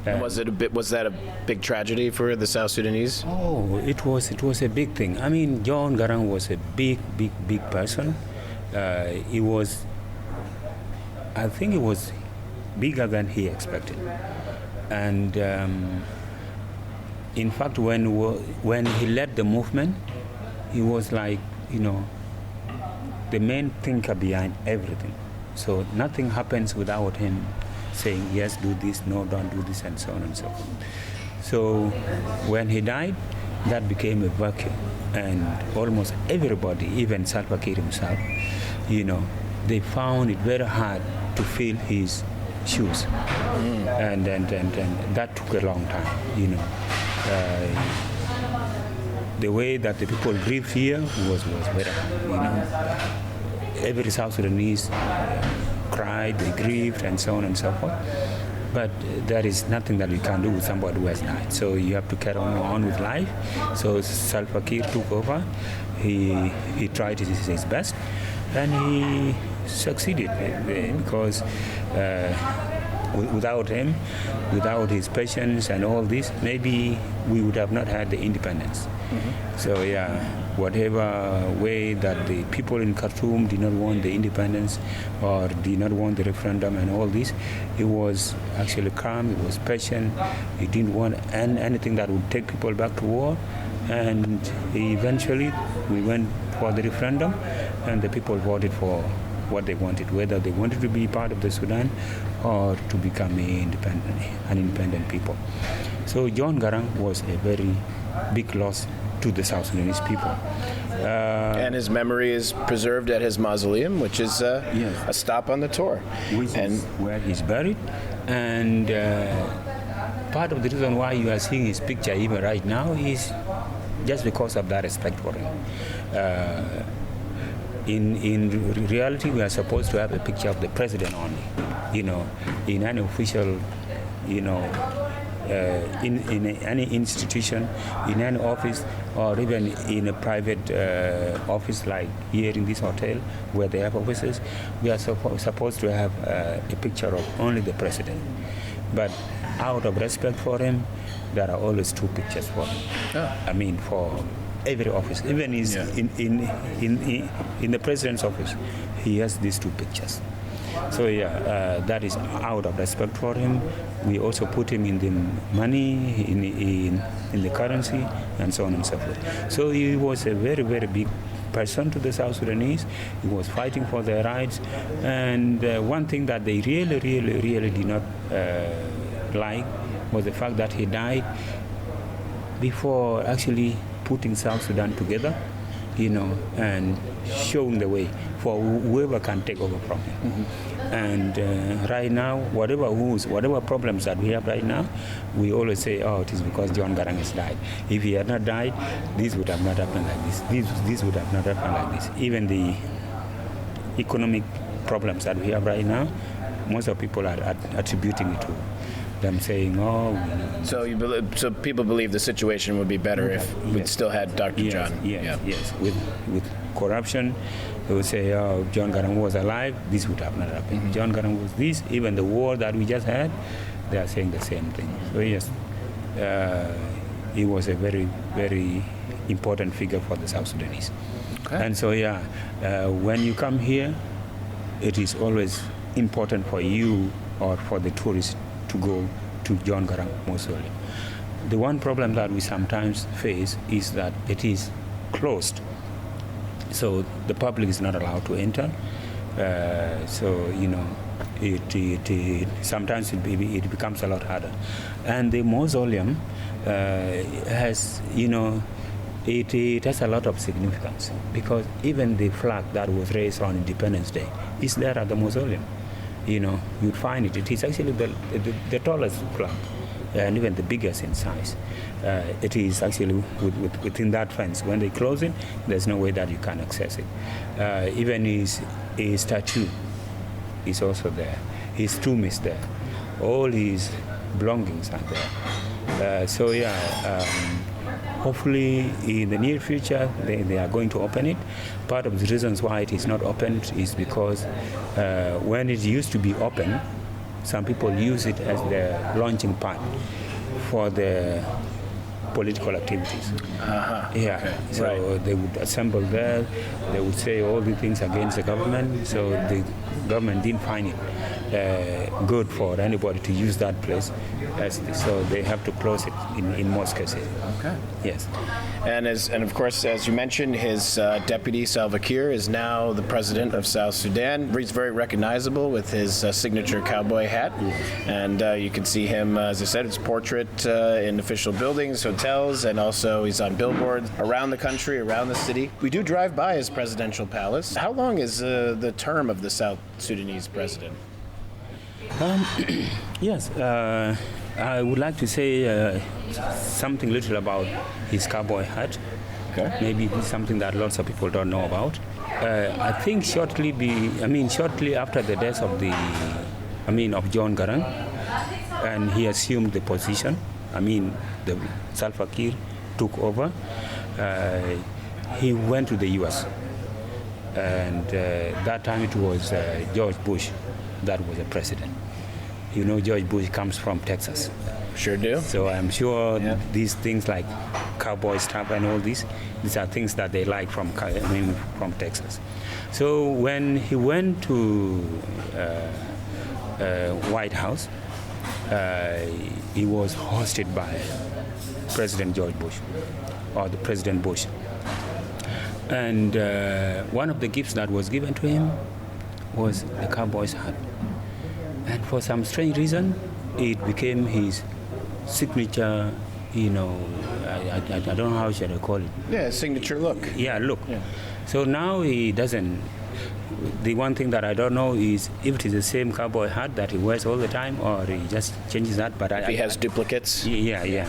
Speaker 1: And was that a big tragedy for the South Sudanese?
Speaker 6: Oh, it was a big thing. I mean, John Garang was a big person. I think he was bigger than he expected. And in fact, when he led the movement, he was like, the main thinker behind everything. So nothing happens without him saying, yes, do this, no, don't do this, and so on and so forth. So when he died, that became a vacuum. And almost everybody, even Salva Kiir himself, they found it very hard to fill his shoes. And that took a long time, the way that the people grieved here was very hard, Every South Sudanese cried, they grieved, and so on and so forth. But there is nothing that we can do with somebody who has died. So you have to carry on with life. So Salva Kiir took over. He tried his best, and he succeeded because without him, without his patience and all this, maybe we would have not had the independence. So whatever way that the people in Khartoum did not want the independence or did not want the referendum and all this, he was actually calm, he was patient, he didn't want anything that would take people back to war, and eventually we went for the referendum and the people voted for what they wanted, whether they wanted to be part of the Sudan or to become an independent people. So John Garang was a very big loss to the South Sudanese people.
Speaker 1: And his memory is preserved at his mausoleum, which is a stop on the tour.
Speaker 6: Which is where he's buried. And part of the reason why you are seeing his picture even right now is just because of that respect for him. In reality, we are supposed to have a picture of the president only, in an official, in any institution, in any office, or even in a private office like here in this hotel where they have offices, we are supposed to have a picture of only the president. But out of respect for him, there are always two pictures for him. I mean, for every office, even in the president's office, he has these two pictures. So that is out of respect for him. We also put him in the money, in the currency, and so on and so forth. So he was a very, very big person to the South Sudanese. He was fighting for their rights. And one thing that they really, really, really did not like was the fact that he died before actually putting South Sudan together, and showing the way for whoever can take over from him. And right now, whatever problems that we have right now, we always say, it is because John Garang has died. If he had not died, this would have not happened like this. This would have not happened like this. Even the economic problems that we have right now, most of people are attributing it to them, saying,
Speaker 1: So people believe the situation would be better if we'd still had Dr. John.
Speaker 6: Yes. With corruption, they would say, John Garang was alive, this would have not happened. John Garang was this. Even the war that we just had, they are saying the same thing. So yes, he was a very, very important figure for the South Sudanese. Okay. And so when you come here, it is always important for you or for the tourists to go to John Garang Mausoleum. The one problem that we sometimes face is that it is closed, so the public is not allowed to enter. Sometimes it becomes a lot harder. And the mausoleum has, it has a lot of significance, because even the flag that was raised on Independence Day is there at the mausoleum. You'd find it. It is actually the tallest flag, and even the biggest in size. It is actually within that fence. When they close it, there's no way that you can access it. Even his statue is also there. His tomb is there. All his belongings are there. Hopefully in the near future they are going to open it. Part of the reasons why it is not opened is because when it used to be open, some people use it as the launching pad for the political activities. So they would assemble there, they would say all the things against the government, so the government didn't find it good for anybody to use that place So they have to close it in most cases.
Speaker 1: Okay.
Speaker 6: Yes.
Speaker 1: And of course, as you mentioned, his deputy Salva Kiir is now the president of South Sudan. He's very recognizable with his signature cowboy hat, and you can see him, as I said, his portrait in official buildings, hotels, and also he's on billboards around the country, around the city. We do drive by his presidential palace. How long is the term of the South Sudanese president?
Speaker 6: Yes. I would like to say something little about his cowboy hat.
Speaker 1: Okay.
Speaker 6: Maybe it's something that lots of people don't know about. I think shortly after the death of of John Garang, and he assumed the position. The Salva Kiir took over. He went to the U.S. and that time it was George Bush that was the president. You know, George Bush comes from Texas.
Speaker 1: Sure do.
Speaker 6: So I'm sure these things like cowboy stuff and all these are things that they like from Texas. So when he went to White House, he was hosted by President George Bush, or the President Bush. And one of the gifts that was given to him was the cowboy's hat. And for some strange reason, it became his signature, I don't know how should I call it.
Speaker 1: Yeah, signature look.
Speaker 6: Yeah, look.
Speaker 1: Yeah.
Speaker 6: So now he doesn't. The one thing that I don't know is if it is the same cowboy hat that he wears all the time, or he just changes that. But
Speaker 1: He has duplicates.
Speaker 6: Yeah.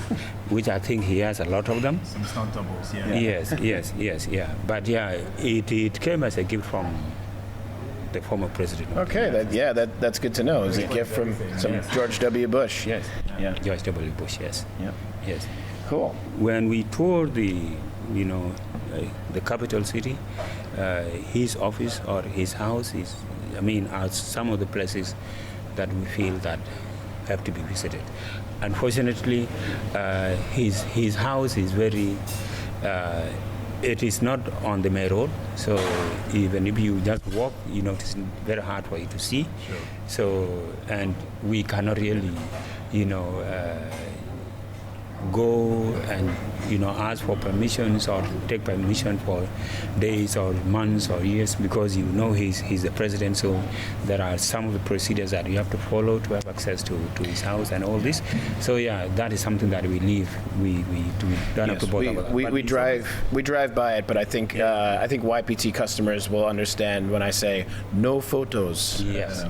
Speaker 6: Which I think he has a lot of them.
Speaker 7: Some stunt doubles, yeah.
Speaker 6: Yes, yeah. But yeah, it came as a gift from the former president.
Speaker 1: Okay, that's good to know. It was a gift from some George W. Bush.
Speaker 6: Yes.
Speaker 1: Yeah.
Speaker 6: George W. Bush. Yes.
Speaker 1: Yeah.
Speaker 6: Yes.
Speaker 1: Cool.
Speaker 6: When we toured the capital city, his office or his house are some of the places that we feel that have to be visited. Unfortunately, his house is very. It is not on the main road, so even if you just walk, it's very hard for you to see.
Speaker 7: Sure.
Speaker 6: So, and we cannot really, go and ask for permissions or take permission for days or months or years, because he's the president. So there are some of the procedures that you have to follow to have access to his house and all this. So yeah, that is something that we leave. We don't have to bother about that.
Speaker 1: We drive by it, but I think YPT customers will understand when I say no photos.
Speaker 6: Yes,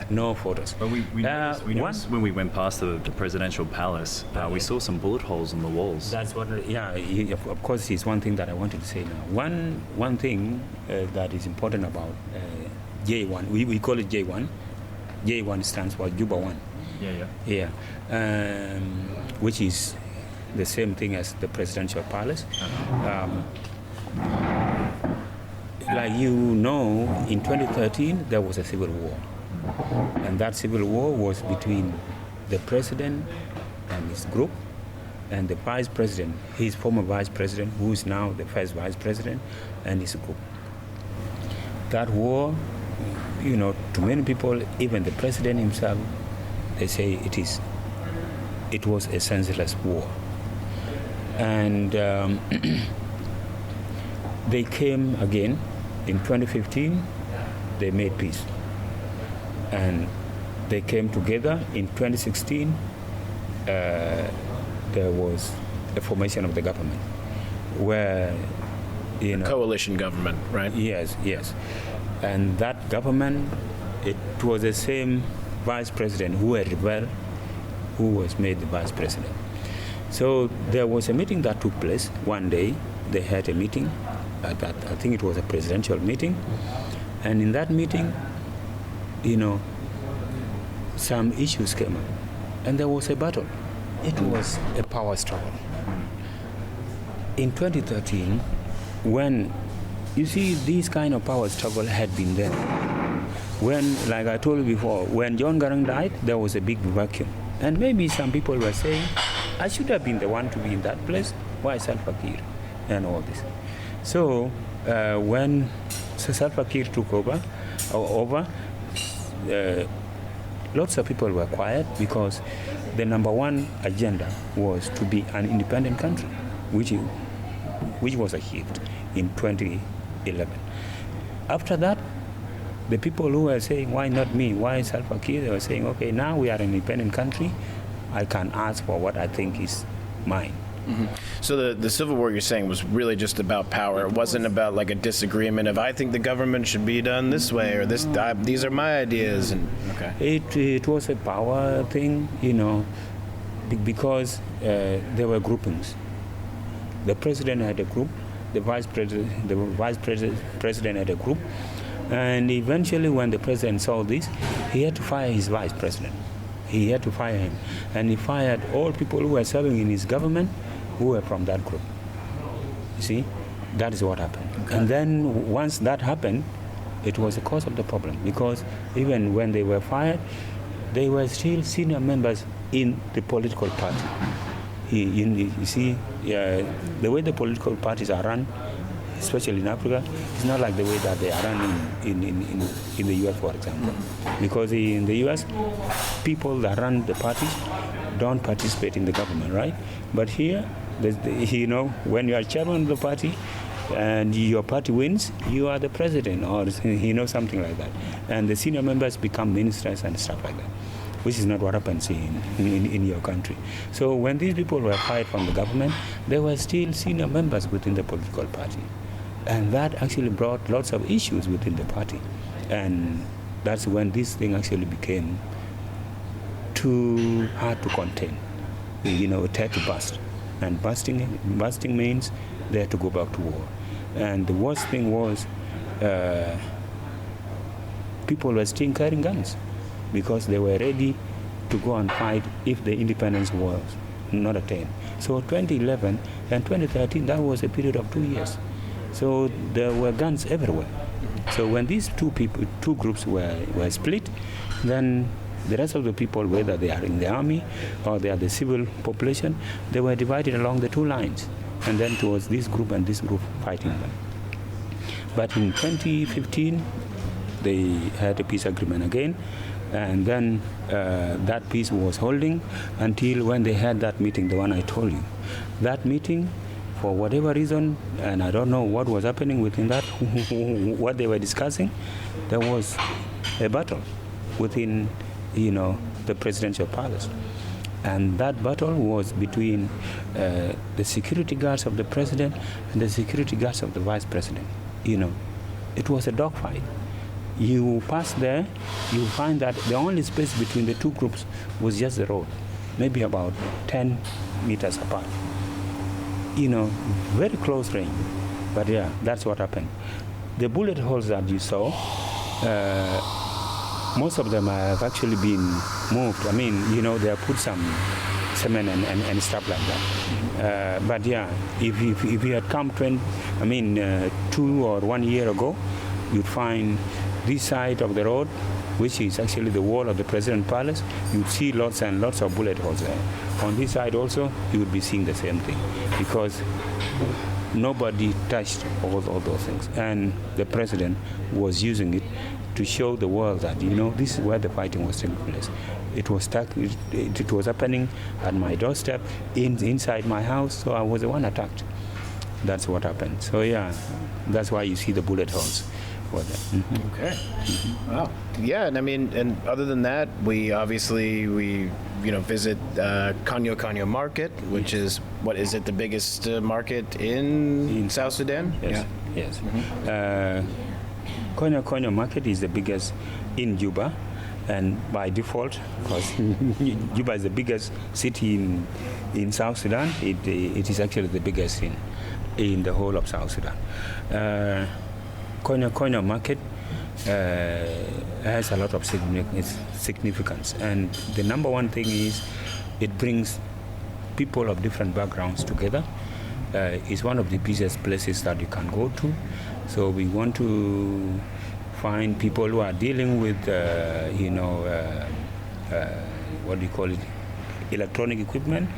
Speaker 6: no photos.
Speaker 7: But we noticed when we went past the presidential palace, we saw some bullet holes on the walls.
Speaker 6: That's what, of course, is one thing that I wanted to say now. One thing that is important about J1, we call it J1. J1 stands for Juba 1.
Speaker 7: Yeah.
Speaker 6: Which is the same thing as the presidential palace. Like in 2013, there was a civil war. And that civil war was between the president and his group and the vice president, his former vice president, who is now the first vice president, and his group. That war, to many people, even the president himself, they say it was a senseless war. And they came again in 2015, they made peace. And they came together in 2016. There was a formation of the government where,
Speaker 1: coalition government, right?
Speaker 6: Yes. And that government, it was the same vice president who had rebelled, who was made the vice president. So there was a meeting that took place one day. They had a meeting, I think it was a presidential meeting. And in that meeting, some issues came up. And there was a battle. It was a power struggle. In 2013, when, this kind of power struggle had been there. When, like I told you before, when John Garang died, there was a big vacuum. And maybe some people were saying, I should have been the one to be in that place. Why Salva Kiir? And all this. So when Salva Kiir took over, lots of people were quiet because the number one agenda was to be an independent country, which was achieved in 2011. After that, the people who were saying, why not me, why Salva Kiir, they were saying, okay, now we are an independent country, I can ask for what I think is mine.
Speaker 1: Mm-hmm. So the civil war you're saying was really just about power. It wasn't about like a disagreement of I think the government should be done this way or this. These are my ideas. And okay,
Speaker 6: it was a power thing, because there were groupings. The president had a group, the vice president had a group, and eventually when the president saw this, he had to fire his vice president. He had to fire him, and he fired all people who were serving in his government who were from that group. You see, that is what happened. Okay. And then once that happened, it was the cause of the problem, because even when they were fired, they were still senior members in the political party. You see, the way the political parties are run, especially in Africa, it's not like the way that they are run in the U.S., for example. Because in the U.S., people that run the parties don't participate in the government, right? But here, when you are chairman of the party and your party wins, you are the president or, something like that. And the senior members become ministers and stuff like that, which is not what happens in your country. So when these people were fired from the government, they were still senior members within the political party. And that actually brought lots of issues within the party. And that's when this thing actually became too hard to contain. It had to burst. And bursting means they had to go back to war. And the worst thing was people were still carrying guns because they were ready to go and fight if the independence was not attained. So 2011 and 2013, that was a period of 2 years. So there were guns everywhere. So when these two groups were split, then the rest of the people, whether they are in the army or they are the civil population, they were divided along the two lines. And then towards this group and this group fighting them. But in 2015, they had a peace agreement again. And then that peace was holding until when they had that meeting, the one I told you. That meeting, for whatever reason, and I don't know what was happening within that, what they were discussing, there was a battle within, the presidential palace. And that battle was between the security guards of the president and the security guards of the vice president. It was a dogfight. You pass there, you find that the only space between the two groups was just the road, maybe about 10 meters apart. Very close range. But yeah, that's what happened. The bullet holes that you saw, most of them have actually been moved. I mean, they have put some cement and stuff like that. But yeah, if you had come 2 or 1 year ago, you'd find this side of the road, which is actually the wall of the President Palace, you'd see lots and lots of bullet holes there. On this side also, you would be seeing the same thing, because nobody touched all those things. And the President was using it to show the world that, this is where the fighting was taking place. It was happening at my doorstep, inside my house, so I was the one attacked. That's what happened. So yeah, that's why you see the bullet holes. Mm-hmm.
Speaker 1: Okay. Mm-hmm. Wow. Yeah, and other than that, we obviously visit Kanyo Market, which is the biggest market in South Sudan?
Speaker 6: Yes.
Speaker 1: Yeah.
Speaker 6: Yes. Mm-hmm. Kanyo Market is the biggest in Juba, and by default, because Juba is the biggest city in South Sudan, it is actually the biggest in the whole of South Sudan. Kanyo Market has a lot of significance, and the number one thing is it brings people of different backgrounds together. It's one of the busiest places that you can go to. So we want to find people who are dealing with, electronic equipment.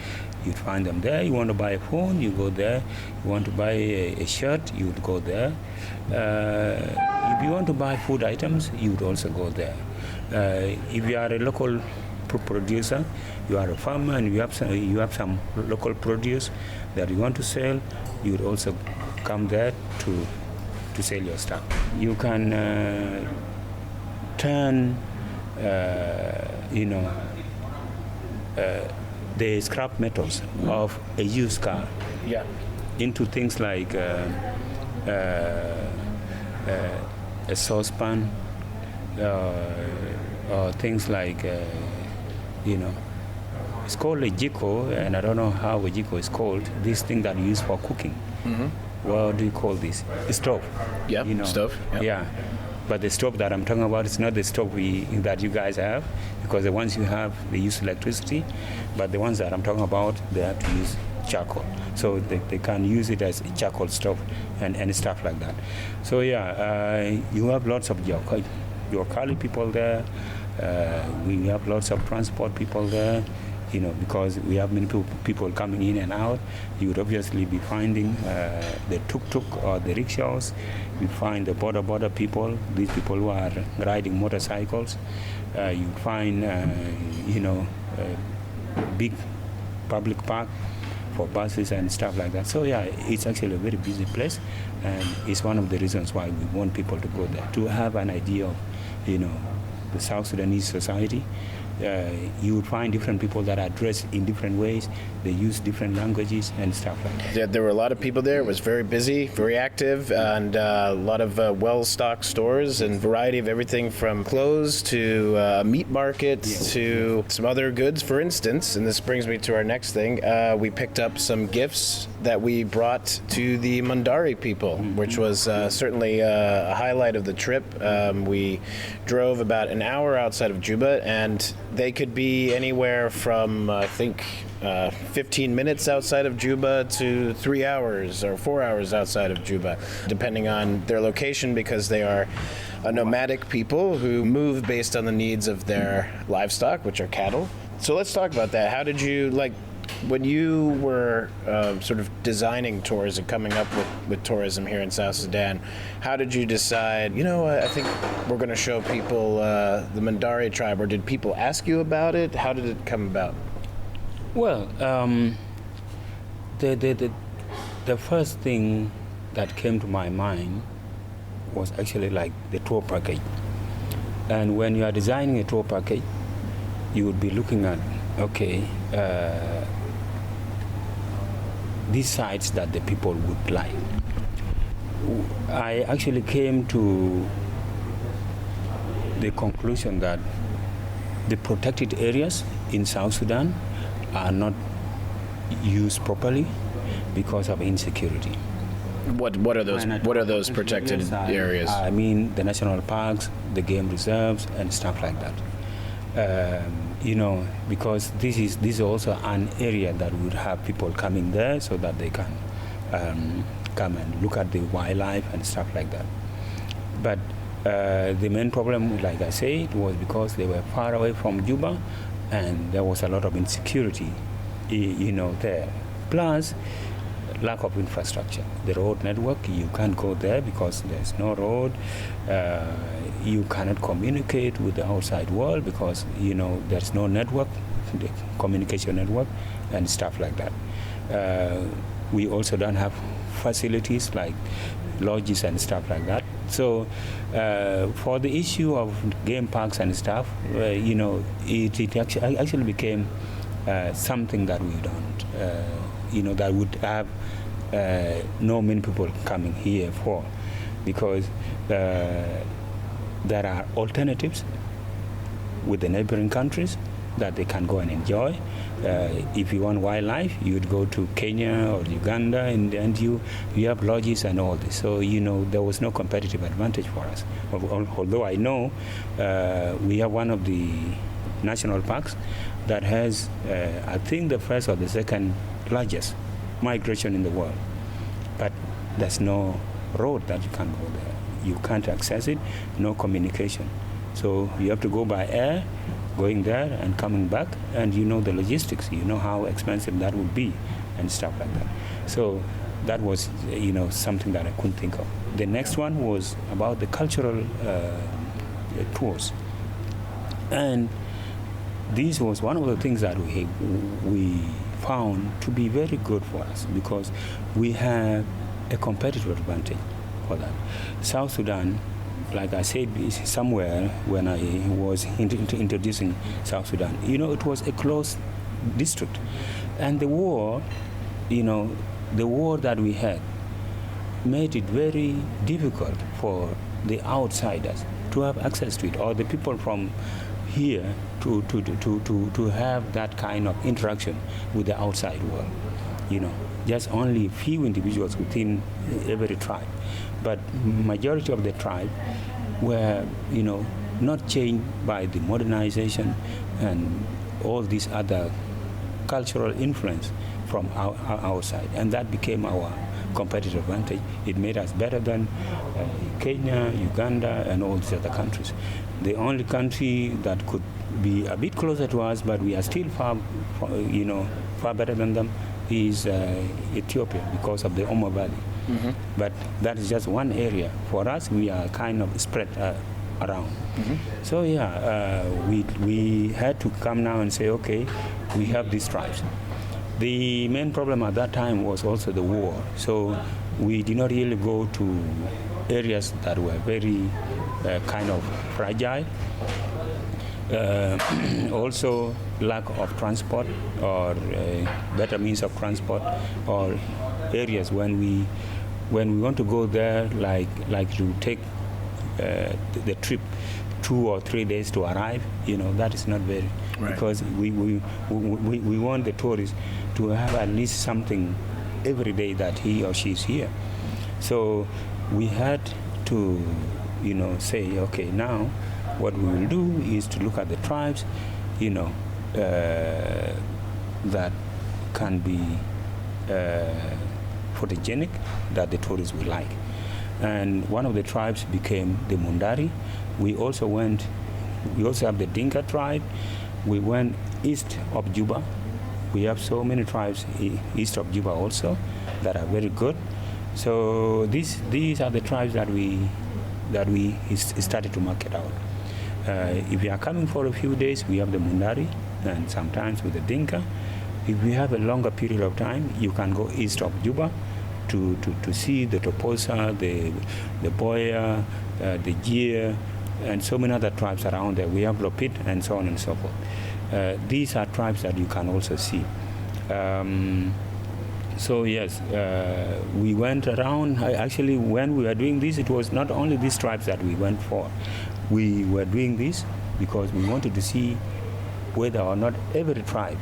Speaker 6: You'd find them there. You want to buy a phone, you go there. You want to buy a shirt, you would go there. If you want to buy food items, you would also go there. If you are a local producer, you are a farmer and you have some local produce that you want to sell, you would also come there to sell your stuff. You can turn, the scrap metals of a used car into things like a saucepan, or things like, it's called a jiko, and I don't know how a jiko is called, this thing that you use for cooking. What do you call this? A stove.
Speaker 1: Yeah, stove. Yep.
Speaker 6: Yeah. But the stove that I'm talking about is not the stove that you guys have, because the ones you have, they use electricity, but the ones that I'm talking about, they have to use charcoal. So they can use it as a charcoal stove and stuff like that. So you have lots of Yokali people there. We have lots of transport people there. Because we have many people coming in and out, you would obviously be finding the tuk-tuk or the rickshaws. You find the border people, these people who are riding motorcycles. You find, big public park for buses and stuff like that. So it's actually a very busy place, and it's one of the reasons why we want people to go there, to have an idea of, the South Sudanese society. You would find different people that are dressed in different ways. They use different languages and stuff like that.
Speaker 1: Yeah, there were a lot of people there. It was very busy, very active, and a lot of well-stocked stores and variety of everything from clothes to meat markets to some other goods. For instance, and this brings me to our next thing, we picked up some gifts that we brought to the Mundari people, which was certainly a highlight of the trip. We drove about an hour outside of Juba, and they could be anywhere from, I think, 15 minutes outside of Juba to 3 hours or 4 hours outside of Juba, depending on their location, because they are a nomadic people who move based on the needs of their livestock, which are cattle. So let's talk about that. How did you, when you were sort of designing tours and coming up with tourism here in South Sudan, how did you decide, I think we're going to show people the Mundari tribe, or did people ask you about it? How did it come about?
Speaker 6: Well, the first thing that came to my mind was actually like the tour package. And when you are designing a tour package, you would be looking at, these sites that the people would like. I actually came to the conclusion that the protected areas in South Sudan are not used properly because of insecurity.
Speaker 1: What are those? What are those protected areas?
Speaker 6: I mean, the national parks, the game reserves, and stuff like that. Because this is also an area that would have people coming there so that they can come and look at the wildlife and stuff like that. But the main problem, like I said, was because they were far away from Juba, and there was a lot of insecurity, there. Plus, lack of infrastructure. The road network, you can't go there because there's no road. You cannot communicate with the outside world because, there's no network, the communication network, and stuff like that. We also don't have facilities like lodges and stuff like that. So for the issue of game parks and stuff, it actually became something that we don't, that would have no many people coming here for, because there are alternatives with the neighboring countries that they can go and enjoy. If you want wildlife, you would go to Kenya or Uganda, and you have lodges and all this. So, there was no competitive advantage for us. Although I know we have one of the national parks that has, I think, the first or the second largest migration in the world. But there's no road that you can go there. You can't access it, no communication. So you have to go by air, going there and coming back, and the logistics, how expensive that would be and stuff like that. So that was, something that I couldn't think of. The next one was about the cultural tours. And this was one of the things that we found to be very good for us, because we have a competitive advantage for that. South Sudan, like I said somewhere when I was introducing South Sudan, it was a closed district. And the war, the war that we had made it very difficult for the outsiders to have access to it, or the people from here to have that kind of interaction with the outside world. Just only few individuals within every tribe. But majority of the tribe were, not changed by the modernization and all these other cultural influence from our side. And that became our competitive advantage. It made us better than Kenya, Uganda, and all these other countries. The only country that could be a bit closer to us, but we are still far better than them, is Ethiopia, because of the Omo Valley. Mm-hmm. But that is just one area. For us, we are kind of spread around. Mm-hmm. So we had to come now and say, okay, we have these tribes. The main problem at that time was also the war. So we did not really go to areas that were very kind of fragile. Also lack of transport or better means of transport, or areas when we want to go there, like to take the trip 2 or 3 days to arrive, that is not very, right. Because we want the tourists to have at least something every day that he or she is here. So we had to say, okay, now what we will do is to look at the tribes that can be photogenic, that the tourists will like. And one of the tribes became the Mundari. We also have the Dinka tribe. We went east of Juba. We have so many tribes east of Juba also that are very good. So these are the tribes that we started to market out. If you are coming for a few days, we have the Mundari, and sometimes with the Dinka. If we have a longer period of time, you can go east of Juba to see the Toposa, the Boya, the Jia, and so many other tribes around there. We have Lopit and so on and so forth. These are tribes that you can also see. So yes, we went around. Actually, when we were doing this, it was not only these tribes that we went for. We were doing this because we wanted to see whether or not every tribe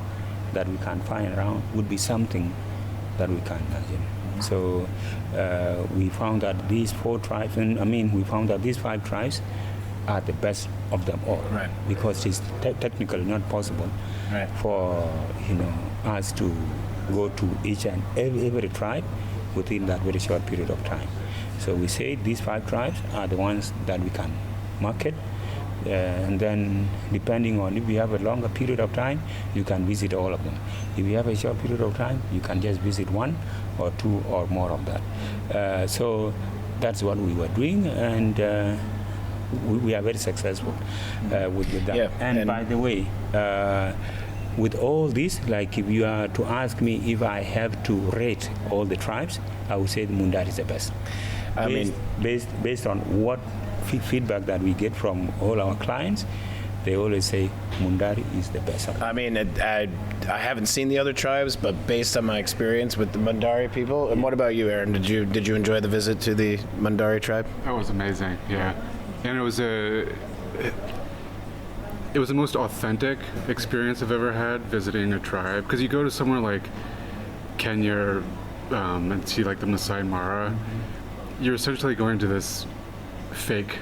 Speaker 6: that we can find around would be something that we can imagine. So we found that these 4 tribes, we found that these 5 tribes are the best of them all, right. Because it's technically not possible, right, for us to go to each and every tribe within that very short period of time. So we say these 5 tribes are the ones that we can market, and then depending on if we have a longer period of time, you can visit all of them. If you have a short period of time, you can just visit 1 or 2 or more of that. So that's what we were doing, and we are very successful with that. Yeah, and by the way, with all this, like if you are to ask me if I have to rate all the tribes, I would say the Mundari is the best. Based on what feedback that we get from all our clients, they always say Mundari is the best.
Speaker 1: I haven't seen the other tribes, but based on my experience with the Mundari people, and what about you, Aaron? Did you enjoy the visit to the Mundari tribe?
Speaker 8: That was amazing, yeah. And it was the most authentic experience I've ever had visiting a tribe. Because you go to somewhere like Kenya and see like the Masai Mara, you're essentially going to this fake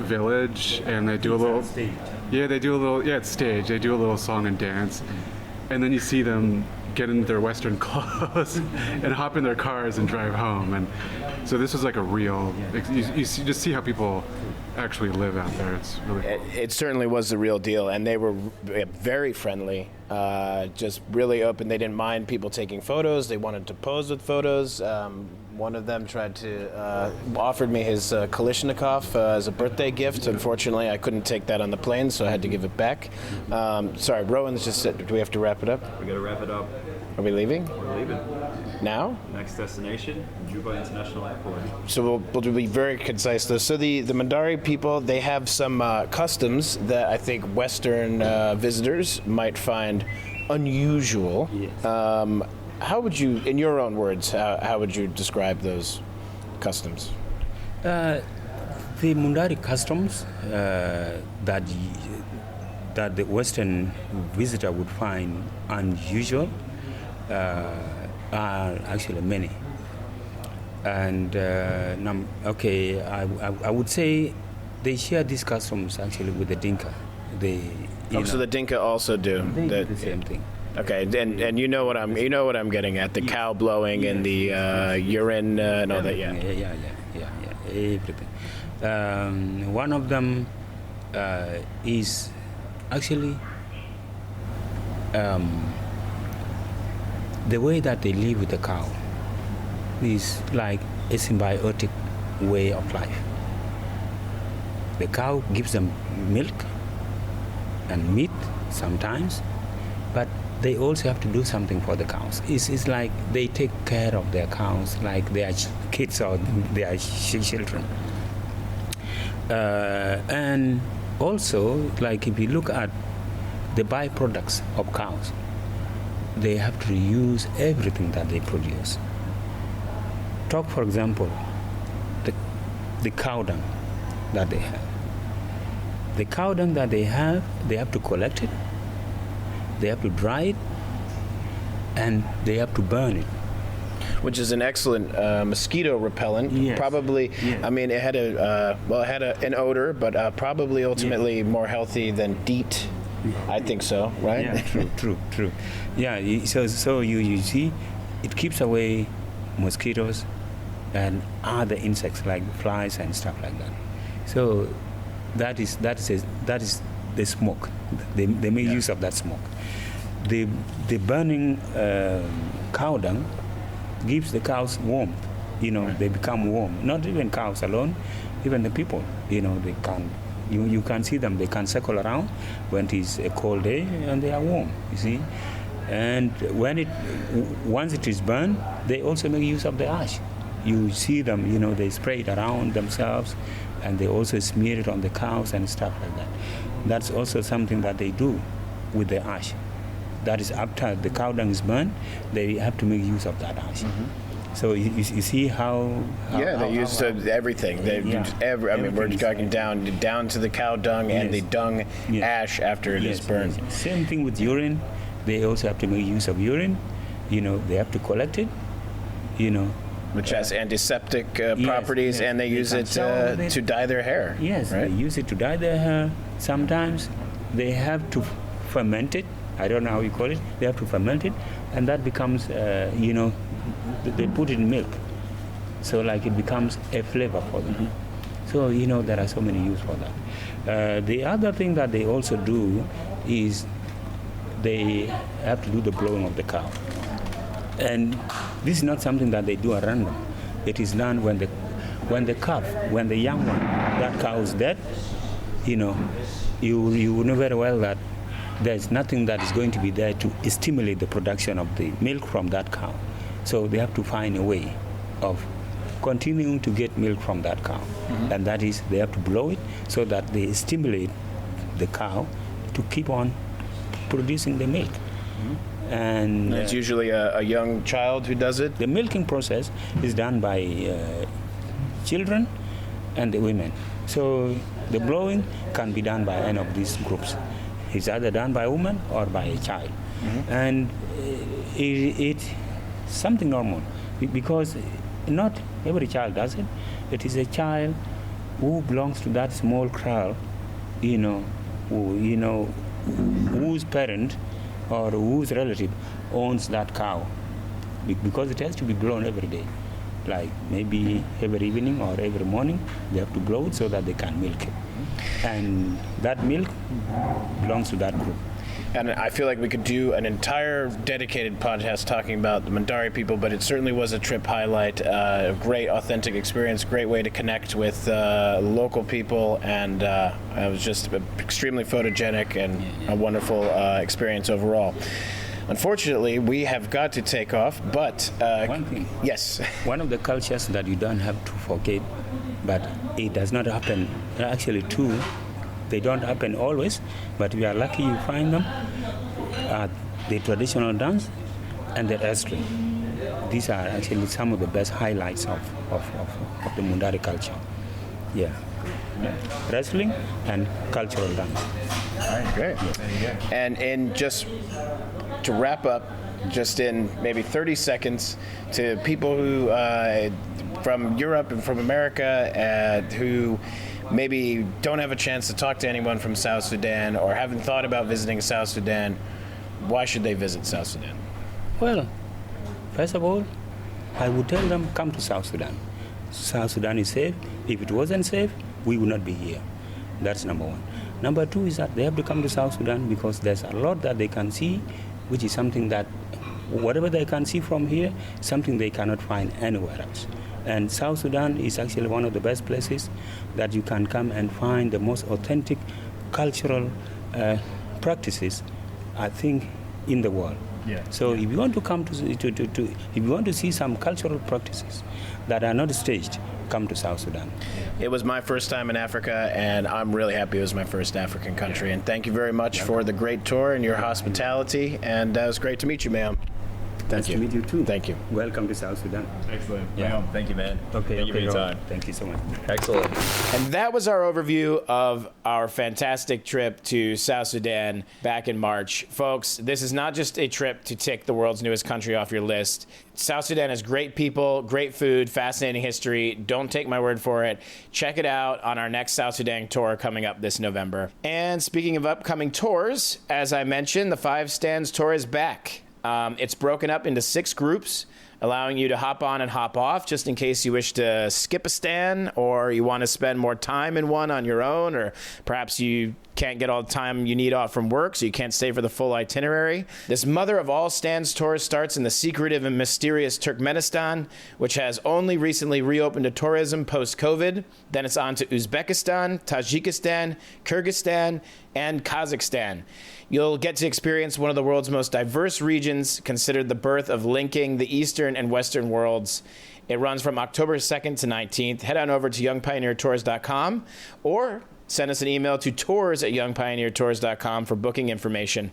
Speaker 8: village, and they do a little stage. It's staged. They do a little song and dance, and then you see them get into their Western clothes and hop in their cars and drive home. And so this was like a real, you just see how people actually live out there. It's really cool.
Speaker 1: It certainly was the real deal, and they were very friendly, just really open. They didn't mind people taking photos. They wanted to pose with photos. One of them tried to offered me his Kalashnikov as a birthday gift. Unfortunately, I couldn't take that on the plane, so I had to give it back. Sorry, Rowan's just said, do we have to wrap it up?
Speaker 7: We got to wrap it up.
Speaker 1: Are we leaving?
Speaker 7: We're leaving.
Speaker 1: Now?
Speaker 7: Next destination, Juba International Airport.
Speaker 1: So we'll be very concise though. So the Mundari people, they have some customs that I think Western visitors might find unusual.
Speaker 6: Yes.
Speaker 1: How would you, in your own words, how would you describe those customs?
Speaker 6: The Mundari customs that the Western visitor would find unusual are actually many. And I would say they share these customs actually with the Dinka.
Speaker 1: So the Dinka also do
Speaker 6: they do the same thing.
Speaker 1: Okay, and you know what I'm getting at, the cow blowing and the urine and all that.
Speaker 6: Yeah, everything. One of them is actually the way that they live with the cow is like a symbiotic way of life. The cow gives them milk and meat sometimes, but they also have to do something for the cows. It's like they take care of their cows like they are kids or they are children. And also, like if you look at the byproducts of cows, they have to reuse everything that they produce. Talk, for example, the cow dung that they have. The cow dung that they have to collect it, they have to dry it, and they have to burn it.
Speaker 1: Which is an excellent mosquito repellent.
Speaker 6: Yes.
Speaker 1: Probably,
Speaker 6: Yes.
Speaker 1: I mean, it had an odor, but probably ultimately more healthy than DEET. I think so, right?
Speaker 6: Yeah, true. Yeah, so you see, it keeps away mosquitoes and other insects like flies and stuff like that. So that is the smoke. They make use of that smoke. The burning cow dung gives the cows warmth. They become warm. Not even cows alone, even the people. They can. You can see them. They can circle around when it is a cold day, and they are warm. You see, and once it is burned, they also make use of the ash. You see them. They spray it around themselves, and they also smear it on the cows and stuff like that. That's also something that they do with the ash. That is after the cow dung is burned, they have to make use of that ash. Mm-hmm. So you see how
Speaker 1: they use everything. They use I mean, we're talking down to the cow dung and the dung ash after it is burned.
Speaker 6: Yes. Same thing with urine. They also have to make use of urine. They have to collect it.
Speaker 1: Which has antiseptic properties, and they use it to dye their hair.
Speaker 6: Yes,
Speaker 1: right?
Speaker 6: They use it to dye their hair. Sometimes they have to ferment it. I don't know how you call it. They have to ferment it, and that becomes, they put it in milk. So like it becomes a flavor for them. Mm-hmm. So, there are so many uses for that. The other thing that they also do is they have to do the blowing of the cow. And this is not something that they do at random. It is done when the young one, that cow is dead, you know very well that there's nothing that is going to be there to stimulate the production of the milk from that cow. So they have to find a way of continuing to get milk from that cow. Mm-hmm. And that is, they have to blow it so that they stimulate the cow to keep on producing the milk. Mm-hmm. And
Speaker 1: it's usually a young child who does it?
Speaker 6: The milking process is done by children and the women. So the blowing can be done by any of these groups. It's either done by a woman or by a child. Mm-hmm. And it's something normal because not every child does it. It is a child who belongs to that small crowd, whose parent or whose relative owns that cow, because it has to be blown every day. like maybe every evening or every morning, they have to blow it so that they can milk it. And that milk belongs to that group.
Speaker 1: And I feel like we could do an entire dedicated podcast talking about the Mundari people, but it certainly was a trip highlight. A great, authentic experience, great way to connect with local people, and it was just extremely photogenic and a wonderful experience overall. Unfortunately, we have got to take off, but...
Speaker 6: One thing.
Speaker 1: Yes.
Speaker 6: One of the cultures that you don't have to forget, but it does not happen, actually two, they don't happen always, but we are lucky you find them, the traditional dance and the wrestling. These are actually some of the best highlights of the Mundari culture. Yeah. Wrestling and cultural dance.
Speaker 1: All right, great. And just to wrap up, just in maybe 30 seconds, to people who from Europe and from America who maybe don't have a chance to talk to anyone from South Sudan or haven't thought about visiting South Sudan, why should they visit South Sudan?
Speaker 6: Well, first of all, I would tell them, come to South Sudan. South Sudan is safe. If it wasn't safe, we would not be here. That's number one. Number two is that they have to come to South Sudan because there's a lot that they can see, which is something that, whatever they can see from here, something they cannot find anywhere else. And South Sudan is actually one of the best places that you can come and find the most authentic cultural practices, I think, in the world.
Speaker 1: Yeah.
Speaker 6: So if you want to come if you want to see some cultural practices that are not staged, come to South Sudan.
Speaker 1: It was my first time in Africa, and I'm really happy it was my first African country. And thank you very much for the great tour and your hospitality. And it was great to meet you, ma'am.
Speaker 6: Nice to meet you too.
Speaker 1: Thank you.
Speaker 6: Welcome to South Sudan.
Speaker 7: Excellent.
Speaker 6: Yeah.
Speaker 7: Thank you, man.
Speaker 6: Okay.
Speaker 7: Thank you for your
Speaker 6: Rowan.
Speaker 7: time.
Speaker 6: Thank you so much.
Speaker 7: Excellent.
Speaker 1: And that was our overview of our fantastic trip to South Sudan back in March. Folks, this is not just a trip to tick the world's newest country off your list. South Sudan has great people, great food, fascinating history. Don't take my word for it. Check it out on our next South Sudan tour coming up this November. And speaking of upcoming tours, as I mentioned, the Five Stands tour is back. It's broken up into 6 groups, allowing you to hop on and hop off just in case you wish to skip a stand or you want to spend more time in one on your own, or perhaps you can't get all the time you need off from work, so you can't stay for the full itinerary. This Mother of All Stands tour starts in the secretive and mysterious Turkmenistan, which has only recently reopened to tourism post-COVID. Then it's on to Uzbekistan, Tajikistan, Kyrgyzstan, and Kazakhstan. You'll get to experience one of the world's most diverse regions, considered the birth of linking the Eastern and Western worlds. It runs from October 2nd to 19th. Head on over to youngpioneertours.com or send us an email to tours@youngpioneertours.com for booking information.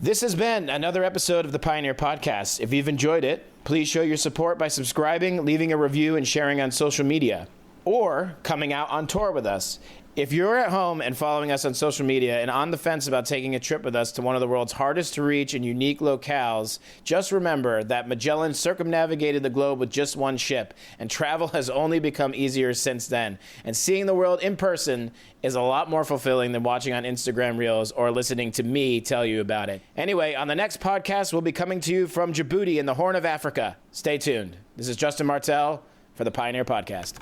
Speaker 1: This has been another episode of the Pioneer Podcast. If you've enjoyed it, please show your support by subscribing, leaving a review, and sharing on social media, or coming out on tour with us. If you're at home and following us on social media and on the fence about taking a trip with us to one of the world's hardest to reach and unique locales, just remember that Magellan circumnavigated the globe with just one ship, and travel has only become easier since then. And seeing the world in person is a lot more fulfilling than watching on Instagram Reels or listening to me tell you about it. Anyway, on the next podcast, we'll be coming to you from Djibouti in the Horn of Africa. Stay tuned. This is Justin Martell for the Pioneer Podcast.